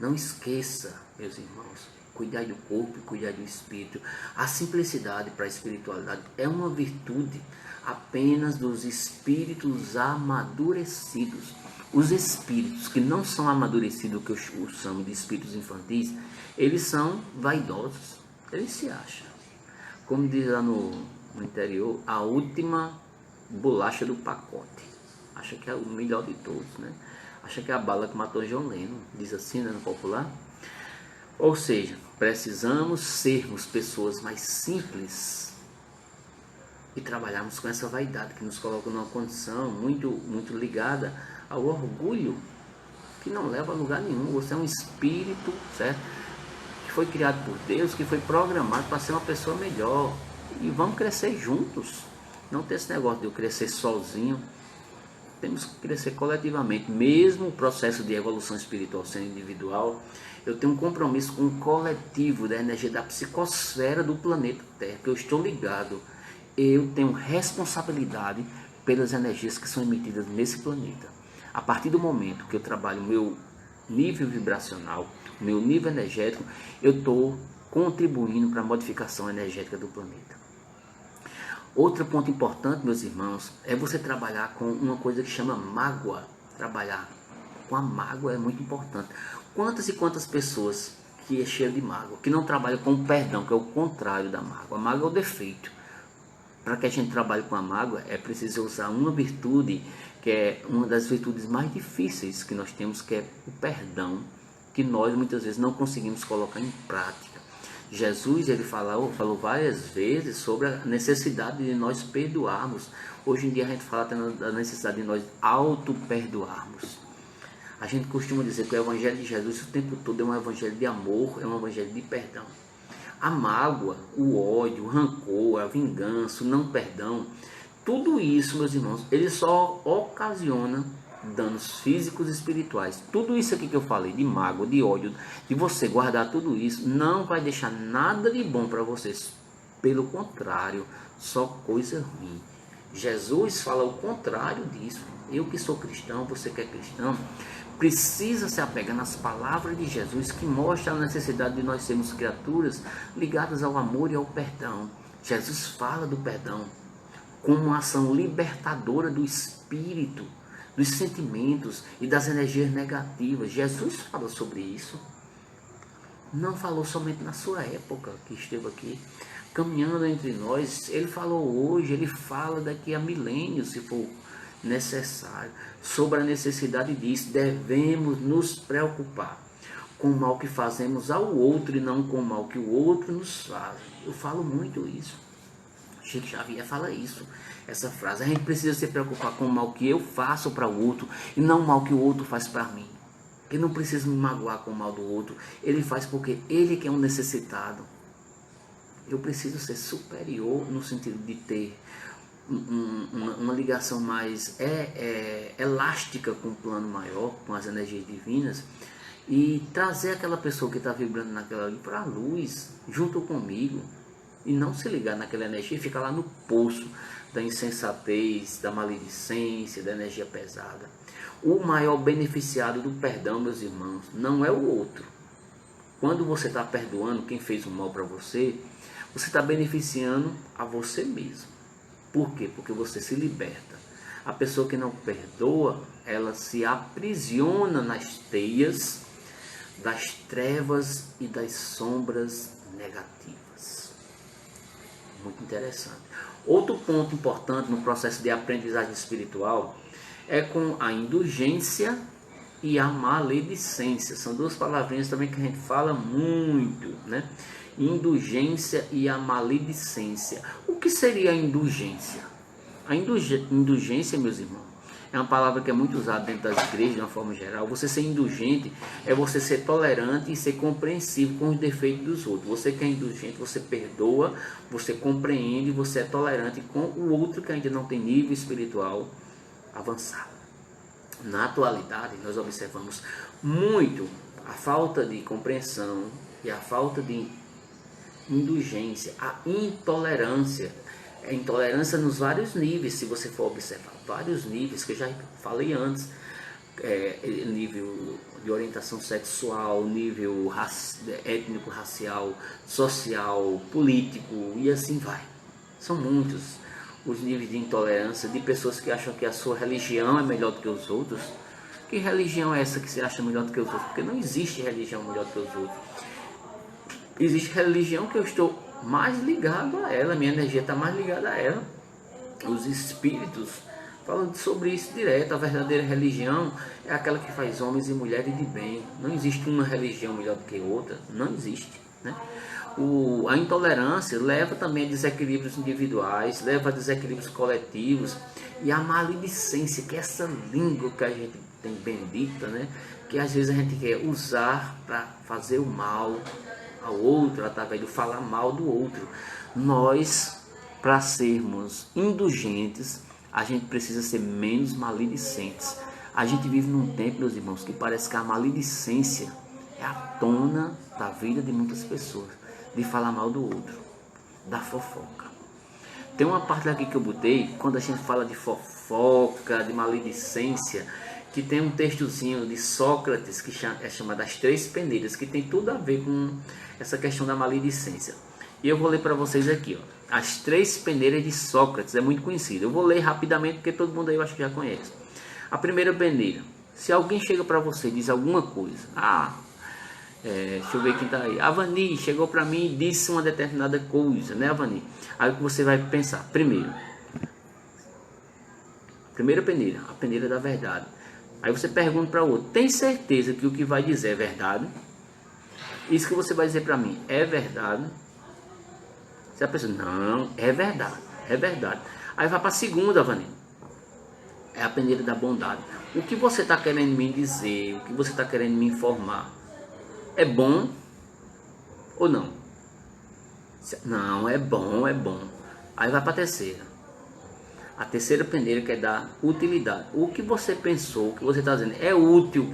Não esqueça, meus irmãos, cuidai do corpo e cuidai do espírito. A simplicidade para a espiritualidade é uma virtude apenas dos espíritos amadurecidos. Os espíritos que não são amadurecidos, que eu chamo de espíritos infantis, eles são vaidosos, eles se acham. Como diz lá no interior, a última bolacha do pacote. Acha que é o melhor de todos, né? Acha que é a bala que matou John Lennon, diz assim, né, no popular. Ou seja, precisamos sermos pessoas mais simples e trabalharmos com essa vaidade que nos coloca numa condição muito ligada ao orgulho, que não leva a lugar nenhum. Você é um espírito, certo? Que foi criado por Deus, que foi programado para ser uma pessoa melhor. E vamos crescer juntos. Não tem esse negócio de eu crescer sozinho. Temos que crescer coletivamente. Mesmo o processo de evolução espiritual sendo individual, eu tenho um compromisso com o coletivo da energia da psicosfera do planeta Terra, que eu estou ligado. Eu tenho responsabilidade pelas energias que são emitidas nesse planeta. A partir do momento que eu trabalho o meu nível vibracional, o meu nível energético, eu estou contribuindo para a modificação energética do planeta. Outro ponto importante, meus irmãos, é você trabalhar com uma coisa que chama mágoa. Trabalhar com a mágoa é muito importante. Quantas e quantas pessoas que é cheia de mágoa, que não trabalham com o perdão, que é o contrário da mágoa. A mágoa é o defeito. Para que a gente trabalhe com a mágoa, é preciso usar uma virtude, que é uma das virtudes mais difíceis que nós temos, que é o perdão, que nós muitas vezes não conseguimos colocar em prática. Jesus, ele falou várias vezes sobre a necessidade de nós perdoarmos. Hoje em dia a gente fala da necessidade de nós auto-perdoarmos. A gente costuma dizer que o evangelho de Jesus o tempo todo é um evangelho de amor, é um evangelho de perdão. A mágoa, o ódio, o rancor, a vingança, o não perdão, tudo isso, meus irmãos, ele só ocasiona danos físicos e espirituais. Tudo isso aqui que eu falei, de mágoa, de ódio, de você guardar tudo isso, não vai deixar nada de bom para vocês. Pelo contrário, só coisa ruim. Jesus fala o contrário disso. Eu que sou cristão, você que é cristão, precisa se apegar nas palavras de Jesus, que mostra a necessidade de nós sermos criaturas ligadas ao amor e ao perdão. Jesus fala do perdão como uma ação libertadora do espírito, dos sentimentos e das energias negativas. Jesus fala sobre isso. Não falou somente na sua época que esteve aqui caminhando entre nós. Ele falou hoje, ele fala daqui a milênios, se for necessário, sobre a necessidade disso. Devemos nos preocupar com o mal que fazemos ao outro e não com o mal que o outro nos faz. Eu falo muito isso. Chico Xavier fala isso, essa frase. A gente precisa se preocupar com o mal que eu faço para o outro e não o mal que o outro faz para mim. Eu não preciso me magoar com o mal do outro. Ele faz porque ele que é um necessitado. Eu preciso ser superior no sentido de ter uma ligação mais elástica com o plano maior, com as energias divinas, e trazer aquela pessoa que está vibrando naquela ali para a luz, junto comigo, e não se ligar naquela energia e ficar lá no poço da insensatez, da maledicência, da energia pesada. O maior beneficiado do perdão, meus irmãos, não é o outro. Quando você está perdoando quem fez um mal para você, você está beneficiando a você mesmo. Por quê? Porque você se liberta. A pessoa que não perdoa, ela se aprisiona nas teias das trevas e das sombras negativas. Muito interessante. Outro ponto importante no processo de aprendizagem espiritual é com a indulgência e a maledicência. São duas palavrinhas também que a gente fala muito, né? Indulgência e a maledicência. O que seria a indulgência? A indulgência, meus irmãos, é uma palavra que é muito usada dentro das igrejas de uma forma geral. Você ser indulgente é você ser tolerante e ser compreensivo com os defeitos dos outros. Você que é indulgente, você perdoa, você compreende, você é tolerante com o outro que ainda não tem nível espiritual avançado. Na atualidade, nós observamos muito a falta de compreensão e a falta de indulgência, a intolerância. A intolerância nos vários níveis, se você for observar, vários níveis que eu já falei antes, nível de orientação sexual, nível étnico, racial, social, político e assim vai. São muitos os níveis de intolerância de pessoas que acham que a sua religião é melhor do que os outros. Que religião é essa que se acha melhor do que os outros? Porque não existe religião melhor do que os outros. Existe religião que eu estou mais ligado a ela, minha energia está mais ligada a ela. Os espíritos Falando sobre isso direto, a verdadeira religião é aquela que faz homens e mulheres de bem. Não existe uma religião melhor do que outra, não existe, né? A intolerância leva também a desequilíbrios individuais, leva a desequilíbrios coletivos, e a maledicência, que é essa língua que a gente tem bendita, né? Que às vezes a gente quer usar para fazer o mal ao outro, através de falar mal do outro. Nós, para sermos indulgentes, a gente precisa ser menos maledicentes. A gente vive num tempo, meus irmãos, que parece que a maledicência é a tona da vida de muitas pessoas, de falar mal do outro, da fofoca. Tem uma parte aqui que eu botei, quando a gente fala de fofoca, de maledicência, que tem um textozinho de Sócrates, que é chamado As Três Peneiras, que tem tudo a ver com essa questão da maledicência. E eu vou ler para vocês aqui, ó. As Três Peneiras de Sócrates, é muito conhecido. Eu vou ler rapidamente, porque todo mundo aí eu acho que já conhece. A primeira peneira: se alguém chega para você e diz alguma coisa, deixa eu ver quem tá aí. A Vani chegou para mim e disse uma determinada coisa, né, Vani? Aí o que você vai pensar? Primeira peneira, a peneira da verdade. Aí você pergunta para o outro: tem certeza que o que vai dizer é verdade? Isso que você vai dizer para mim é verdade? Se a pessoa: não, é verdade, é verdade. Aí vai para a segunda, Vani. É a peneira da bondade. O que você está querendo me dizer, o que você está querendo me informar, é bom ou não? Não, é bom, é bom. Aí vai para a terceira. A terceira peneira, que é da utilidade. O que você pensou, o que você está dizendo, é útil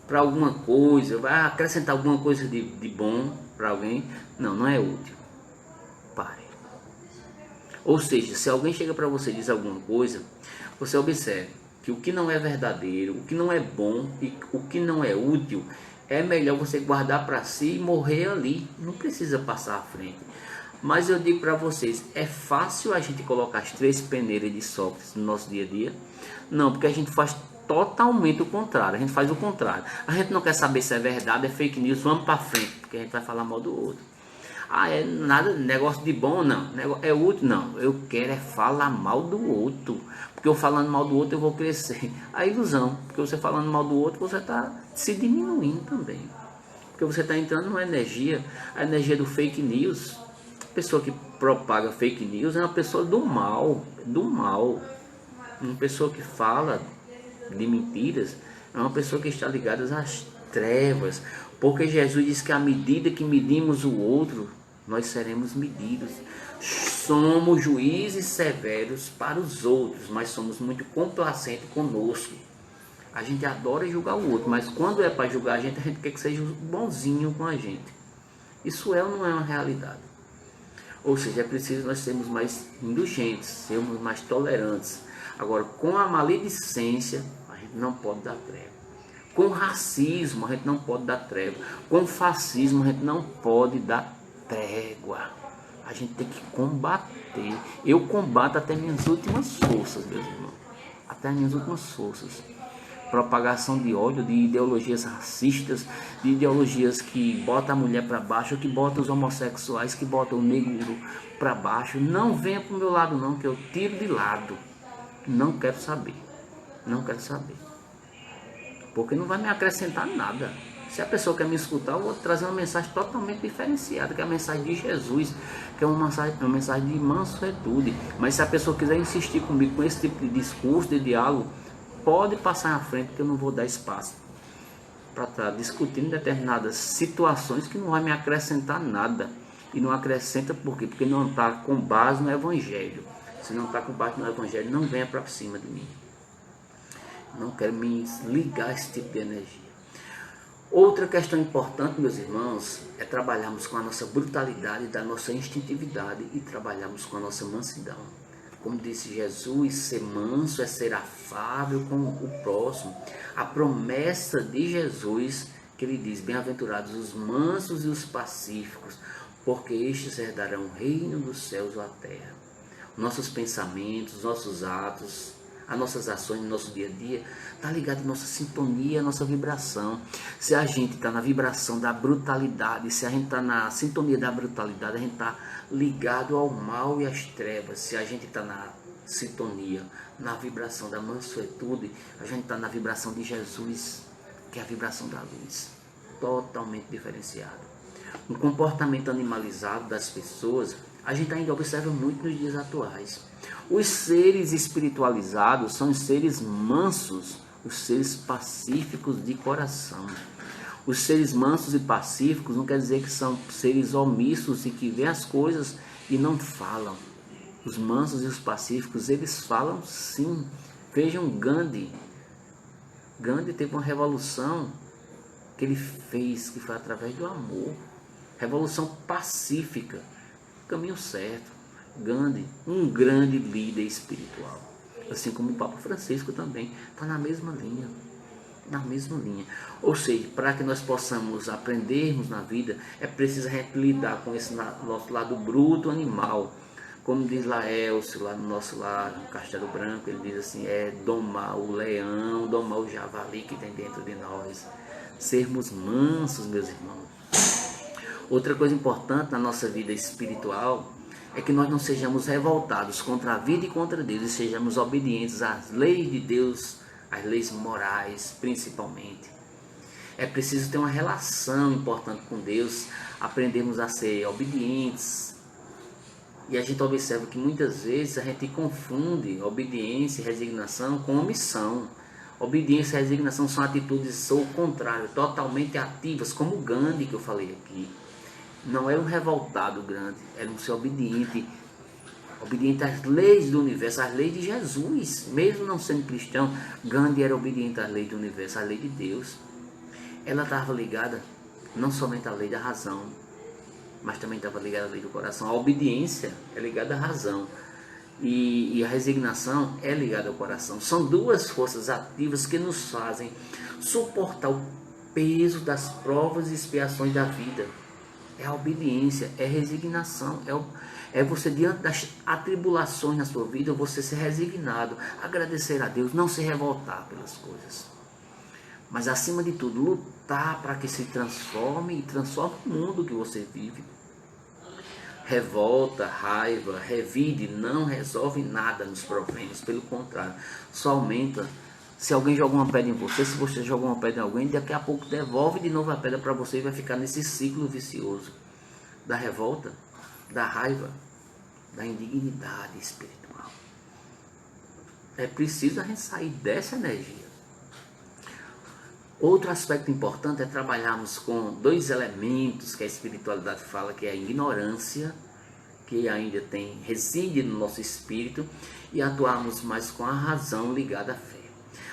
para alguma coisa? Vai acrescentar alguma coisa de bom para alguém? Não, não é útil. Pare. Ou seja, se alguém chega para você e diz alguma coisa, você observe que o que não é verdadeiro, o que não é bom e o que não é útil, é melhor você guardar para si e morrer ali. Não precisa passar à frente. Mas eu digo para vocês, é fácil a gente colocar as três peneiras de Sócrates no nosso dia a dia? Não, porque a gente faz totalmente o contrário. A gente faz o contrário. A gente não quer saber se é verdade, é fake news, vamos para frente, porque a gente vai falar mal do outro. É nada, negócio de bom, não. É útil, não. Eu quero é falar mal do outro. Porque eu falando mal do outro eu vou crescer. A ilusão, porque você falando mal do outro, você está se diminuindo também. Porque você está entrando numa energia, a energia do fake news. A pessoa que propaga fake news é uma pessoa do mal, Uma pessoa que fala de mentiras é uma pessoa que está ligada às trevas. Porque Jesus diz que à medida que medimos o outro, nós seremos medidos. Somos juízes severos para os outros, mas somos muito complacentes conosco. A gente adora julgar o outro, mas quando é para julgar a gente quer que seja bonzinho com a gente. Isso é ou não é uma realidade? Ou seja, é preciso nós sermos mais indulgentes, sermos mais tolerantes. Agora, com a maledicência, a gente não pode dar trégua. Com racismo, a gente não pode dar trégua. Com fascismo, a gente não pode dar trégua. A gente tem que combater. Eu combato até minhas últimas forças, meus irmãos. Até minhas últimas forças. Propagação de ódio, de ideologias racistas, de ideologias que botam a mulher para baixo, que botam os homossexuais, que botam o negro para baixo. Não venha para o meu lado não, que eu tiro de lado. Não quero saber. Não quero saber. Porque não vai me acrescentar nada. Se a pessoa quer me escutar, eu vou trazer uma mensagem totalmente diferenciada, que é a mensagem de Jesus, que é uma mensagem de mansuetude. Mas se a pessoa quiser insistir comigo com esse tipo de discurso, de diálogo, pode passar à frente, que eu não vou dar espaço para estar discutindo determinadas situações que não vai me acrescentar nada. E não acrescenta por quê? Porque não está com base no Evangelho. Se não está com base no Evangelho, não venha para cima de mim. Não quero me ligar a esse tipo de energia. Outra questão importante, meus irmãos, é trabalharmos com a nossa brutalidade, da nossa instintividade e trabalharmos com a nossa mansidão. Como disse Jesus, ser manso é ser afável com o próximo. A promessa de Jesus, que ele diz: bem-aventurados os mansos e os pacíficos, porque estes herdarão o reino dos céus ou a terra. Nossos pensamentos, nossos atos, as nossas ações no nosso dia a dia, está ligado à nossa sintonia, à nossa vibração. Se a gente está na vibração da brutalidade, se a gente está na sintonia da brutalidade, a gente está ligado ao mal e às trevas. Se a gente está na sintonia, na vibração da mansuetude, a gente está na vibração de Jesus, que é a vibração da luz, totalmente diferenciado. Um comportamento animalizado das pessoas, a gente ainda observa muito nos dias atuais. Os seres espiritualizados são os seres mansos, os seres pacíficos de coração. Os seres mansos e pacíficos não quer dizer que são seres omissos e que veem as coisas e não falam. Os mansos e os pacíficos, eles falam sim. Vejam Gandhi. Gandhi teve uma revolução que ele fez, que foi através do amor. Revolução pacífica. Caminho certo. Gandhi, um grande líder espiritual. Assim como o Papa Francisco também. Está na mesma linha. Na mesma linha. Ou seja, para que nós possamos aprendermos na vida, é preciso a gente lidar com esse nosso lado bruto animal. Como diz lá Elcio, lá no nosso lar, no Castelo Branco, ele diz assim, domar o leão, domar o javali que tem dentro de nós. Sermos mansos, meus irmãos. Outra coisa importante na nossa vida espiritual é que nós não sejamos revoltados contra a vida e contra Deus, e sejamos obedientes às leis de Deus, às leis morais, principalmente. É preciso ter uma relação importante com Deus, aprendermos a ser obedientes. E a gente observa que muitas vezes a gente confunde obediência e resignação com omissão. Obediência e resignação são atitudes ao contrário, totalmente ativas, como o Gandhi que eu falei aqui. Não era um revoltado grande, era um ser obediente às leis do universo, às leis de Jesus. Mesmo não sendo cristão, Gandhi era obediente às leis do universo, às leis de Deus. Ela estava ligada não somente à lei da razão, mas também estava ligada à lei do coração. A obediência é ligada à razão e a resignação é ligada ao coração. São duas forças ativas que nos fazem suportar o peso das provas e expiações da vida. É a obediência, é a resignação, é você diante das atribulações na sua vida, você ser resignado, agradecer a Deus, não se revoltar pelas coisas. Mas acima de tudo, lutar para que se transforme e transforme o mundo que você vive. Revolta, raiva, revide não resolve nada nos problemas, pelo contrário, só aumenta. Se alguém joga uma pedra em você, se você joga uma pedra em alguém, daqui a pouco devolve de novo a pedra para você e vai ficar nesse ciclo vicioso da revolta, da raiva, da indignidade espiritual. É preciso a gente sair dessa energia. Outro aspecto importante é trabalharmos com dois elementos que a espiritualidade fala, que é a ignorância, que ainda reside no nosso espírito, e atuarmos mais com a razão ligada à fé.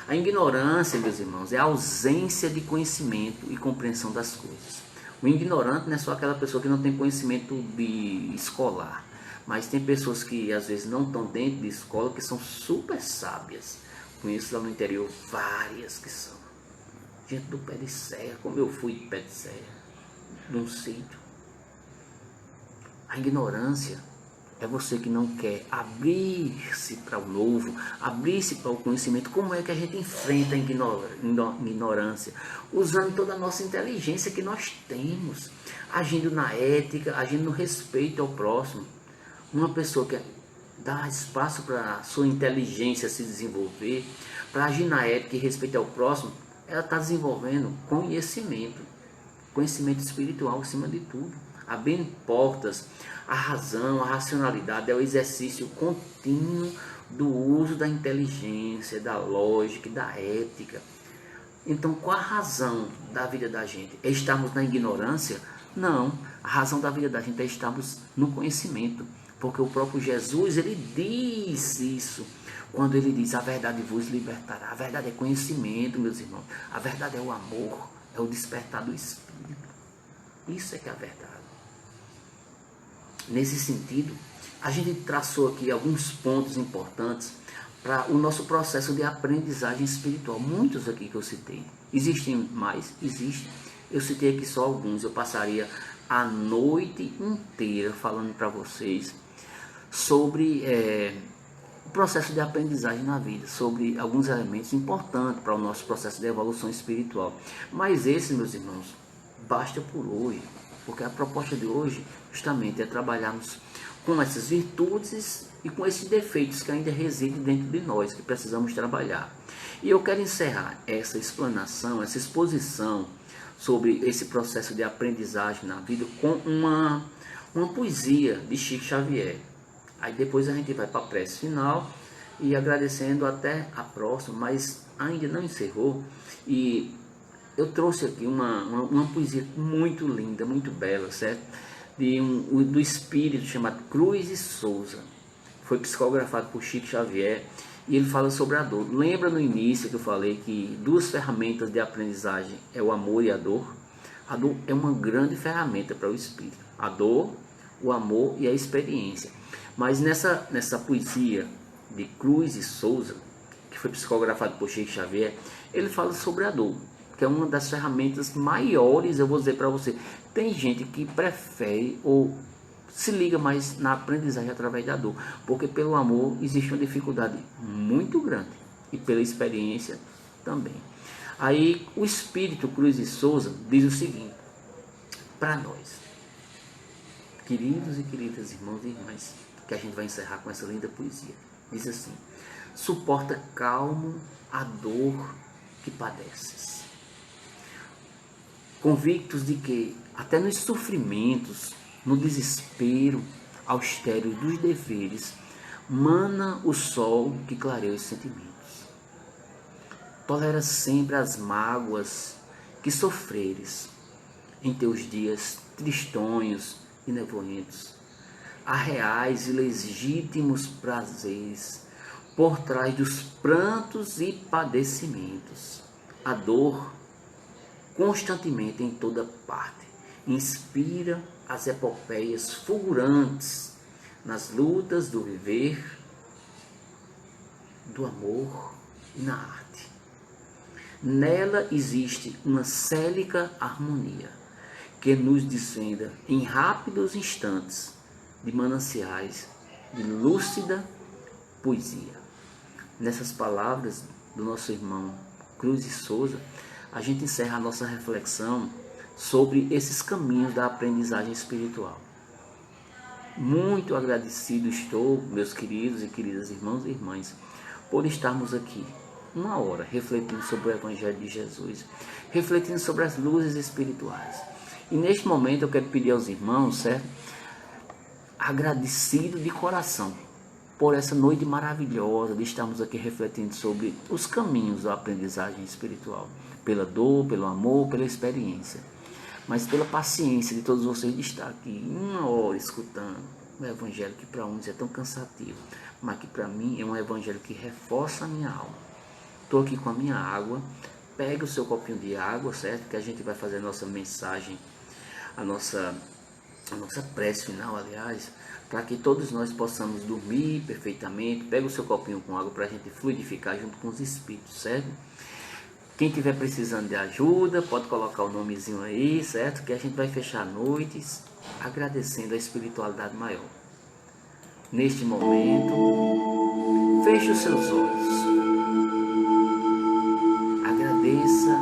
A ignorância, meus irmãos, é a ausência de conhecimento e compreensão das coisas. O ignorante não é só aquela pessoa que não tem conhecimento de escolar, mas tem pessoas que às vezes não estão dentro de escola, que são super sábias. Conheço lá no interior várias que são. Gente do pé de serra, como eu fui de pé de serra, num sítio. A ignorância é você que não quer abrir-se para o novo, abrir-se para o conhecimento. Como é que a gente enfrenta a ignorância? Usando toda a nossa inteligência que nós temos, agindo na ética, agindo no respeito ao próximo. Uma pessoa que dá espaço para a sua inteligência se desenvolver, para agir na ética e respeito ao próximo, ela está desenvolvendo conhecimento espiritual acima de tudo. Abrindo portas, a razão, a racionalidade é o exercício contínuo do uso da inteligência, da lógica e da ética. Então, qual a razão da vida da gente? É estarmos na ignorância? Não, a razão da vida da gente é estarmos no conhecimento, porque o próprio Jesus, ele diz isso, quando ele diz, a verdade vos libertará. A verdade é conhecimento, meus irmãos, a verdade é o amor, é o despertar do Espírito, isso é que é a verdade. Nesse sentido, a gente traçou aqui alguns pontos importantes para o nosso processo de aprendizagem espiritual, muitos aqui que eu citei. Existem mais? Existem. Eu citei aqui só alguns, eu passaria a noite inteira falando para vocês sobre o processo de aprendizagem na vida, sobre alguns elementos importantes para o nosso processo de evolução espiritual. Mas esse, meus irmãos, basta por hoje, porque a proposta de hoje justamente é trabalharmos com essas virtudes e com esses defeitos que ainda residem dentro de nós, que precisamos trabalhar. E eu quero encerrar essa explanação, essa exposição sobre esse processo de aprendizagem na vida com uma poesia de Chico Xavier. Aí depois a gente vai para a prece final e agradecendo até a próxima, mas ainda não encerrou. E eu trouxe aqui uma poesia muito linda, muito bela, certo? Do espírito chamado Cruz e Souza. Foi psicografado por Chico Xavier e ele fala sobre a dor. Lembra no início que eu falei que duas ferramentas de aprendizagem é o amor e a dor? A dor é uma grande ferramenta para o espírito. A dor, o amor e a experiência. Mas nessa poesia de Cruz e Souza, que foi psicografado por Chico Xavier, ele fala sobre a dor, que é uma das ferramentas maiores. Eu vou dizer para você, tem gente que prefere ou se liga mais na aprendizagem através da dor, porque pelo amor existe uma dificuldade muito grande e pela experiência também. Aí o espírito Cruz e Souza diz o seguinte para nós, queridos e queridas irmãos e irmãs, que a gente vai encerrar com essa linda poesia. Diz assim: suporta calmo a dor que padeces, convictos de que até nos sofrimentos, no desespero austero dos deveres, mana o sol que clareia os sentimentos. Tolera sempre as mágoas que sofreres em teus dias tristonhos e nevoentos. Há reais e legítimos prazeres por trás dos prantos e padecimentos. A dor, constantemente em toda parte, inspira as epopeias fulgurantes nas lutas do viver, do amor e na arte. Nela existe uma célica harmonia que nos desvenda em rápidos instantes de mananciais de lúcida poesia. Nessas palavras do nosso irmão Cruz e Souza, a gente encerra a nossa reflexão sobre esses caminhos da aprendizagem espiritual. Muito agradecido estou, meus queridos e queridas irmãos e irmãs, por estarmos aqui uma hora refletindo sobre o Evangelho de Jesus, refletindo sobre as luzes espirituais. E neste momento eu quero pedir aos irmãos, certo? Agradecido de coração por essa noite maravilhosa de estarmos aqui refletindo sobre os caminhos da aprendizagem espiritual, pela dor, pelo amor, pela experiência, mas pela paciência de todos vocês de estar aqui uma hora escutando um evangelho que para uns é tão cansativo, mas que para mim é um evangelho que reforça a minha alma. Estou aqui com a minha água, pega o seu copinho de água, certo? Que a gente vai fazer a nossa mensagem, a nossa prece final, aliás, para que todos nós possamos dormir perfeitamente. Pega o seu copinho com água para a gente fluidificar junto com os espíritos, certo? Quem estiver precisando de ajuda, pode colocar o nomezinho aí, certo? Que a gente vai fechar noites agradecendo a espiritualidade maior. Neste momento, feche os seus olhos. Agradeça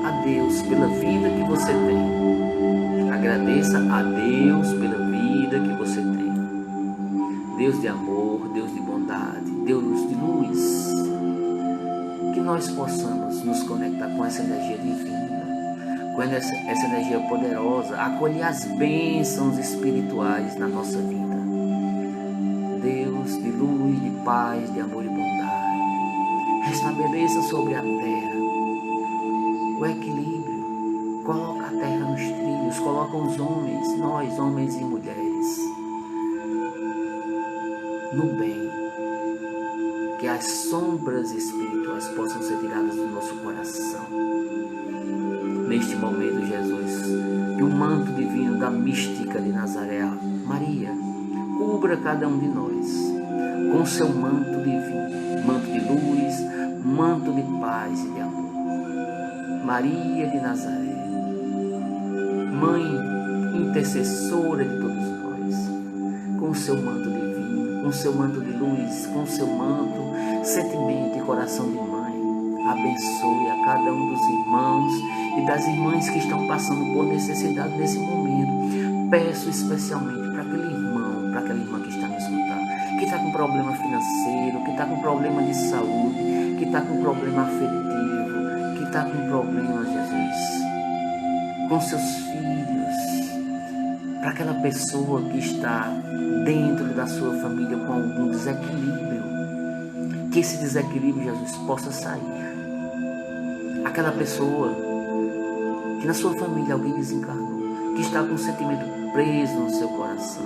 a Deus pela vida que você tem. Agradeça a Deus pela vida que você tem. Deus de amor, Deus de bondade, Deus de luz. Que nós possamos nos conectar com essa energia divina, com essa energia poderosa, acolher as bênçãos espirituais na nossa vida. Deus de luz, de paz, de amor e bondade, restabeleça sobre a terra o equilíbrio, coloca a terra nos trilhos, coloca os homens, nós homens e mulheres, no bem, que as sombras espirituais possam ser tiradas do nosso coração. Neste momento, Jesus, que o manto divino da mística de Nazaré, Maria, cubra cada um de nós com seu manto divino, manto de luz, manto de paz e de amor. Maria de Nazaré, Mãe intercessora de todos nós, com seu manto divino, com seu manto de luz, com seu manto, sentimento e coração de mãe, abençoe a cada um dos irmãos e das irmãs que estão passando por necessidade nesse momento. Peço especialmente para que me escutar, que está com problema financeiro, que está com problema de saúde, que está com problema afetivo, que está com problema, Jesus, com seus filhos, para aquela pessoa que está dentro da sua família com algum desequilíbrio, que esse desequilíbrio, Jesus, possa sair. Aquela pessoa que na sua família alguém desencarnou, que está com um sentimento preso no seu coração,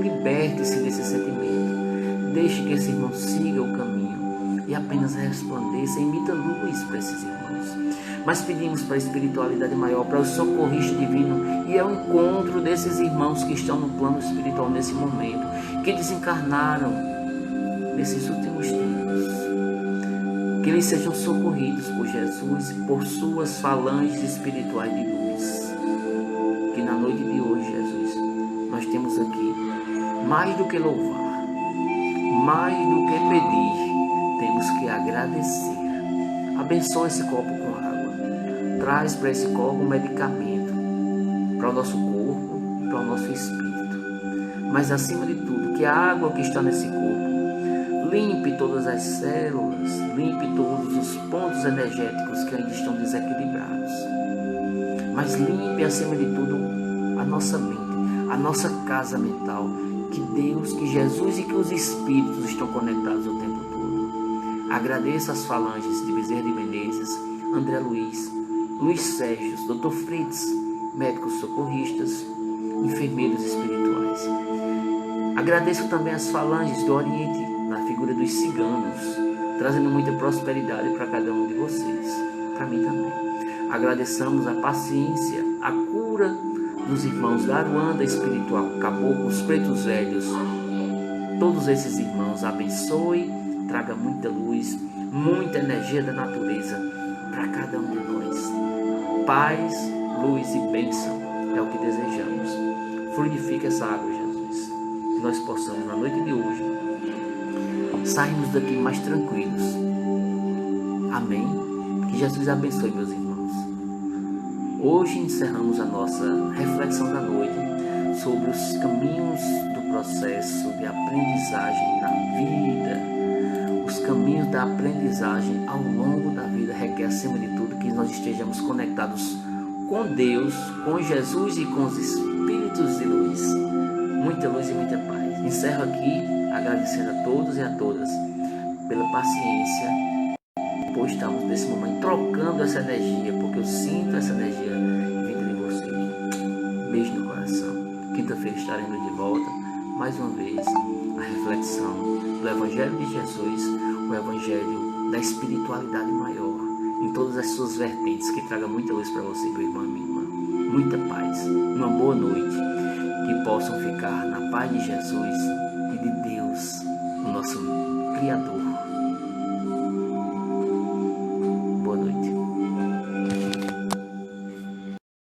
liberte-se desse sentimento, deixe que esse irmão siga o caminho e apenas resplandeça, emita luz para esses irmãos. Mas pedimos para a espiritualidade maior, para o socorrista divino, e ao encontro desses irmãos que estão no plano espiritual nesse momento, que desencarnaram nesses últimos tempos, que eles sejam socorridos por Jesus e por suas falanges espirituais de luz. Que na noite de hoje, Jesus, nós temos aqui mais do que louvar, mais do que pedir, temos que agradecer. Abençoa esse copo com água. Traz para esse copo um medicamento para o nosso corpo e para o nosso espírito. Mas acima de tudo, que a água que está nesse corpo limpe todas as células, limpe todos os pontos energéticos que ainda estão desequilibrados. Mas limpe acima de tudo a nossa mente, a nossa casa mental. Que Deus, que Jesus e que os espíritos estão conectados o tempo todo. Agradeço as falanges de Bezerra de Menezes, André Luiz, Luiz Sérgio, Dr. Fritz, médicos socorristas, enfermeiros espirituais. Agradeço também as falanges do Oriente, na figura dos ciganos, trazendo muita prosperidade para cada um de vocês, para mim também. Agradecemos a paciência, a cura dos irmãos da Aruanda espiritual, caboclos, pretos velhos. Todos esses irmãos abençoe, traga muita luz, muita energia da natureza para cada um de nós. Paz, luz e bênção é o que desejamos. Fluidifica essa água, Jesus, que nós possamos na noite de hoje sairmos daqui mais tranquilos. Amém? Que Jesus abençoe, meus irmãos. Hoje encerramos a nossa reflexão da noite sobre os caminhos do processo de aprendizagem na vida. Os caminhos da aprendizagem ao longo da vida requer, acima de tudo, que nós estejamos conectados com Deus, com Jesus e com os espíritos de luz. Muita luz e muita paz. Encerro aqui agradecendo a todos e a todas pela paciência, por estarmos nesse momento trocando essa energia, porque eu sinto essa energia vindo de vocês. Beijo no coração. Quinta-feira estaremos de volta, mais uma vez, a reflexão do Evangelho de Jesus, o Evangelho da espiritualidade maior, em todas as suas vertentes, que traga muita luz para você, meu irmão e minha irmã. Muita paz, uma boa noite, que possam ficar na paz de Jesus e de Deus, o nosso Criador.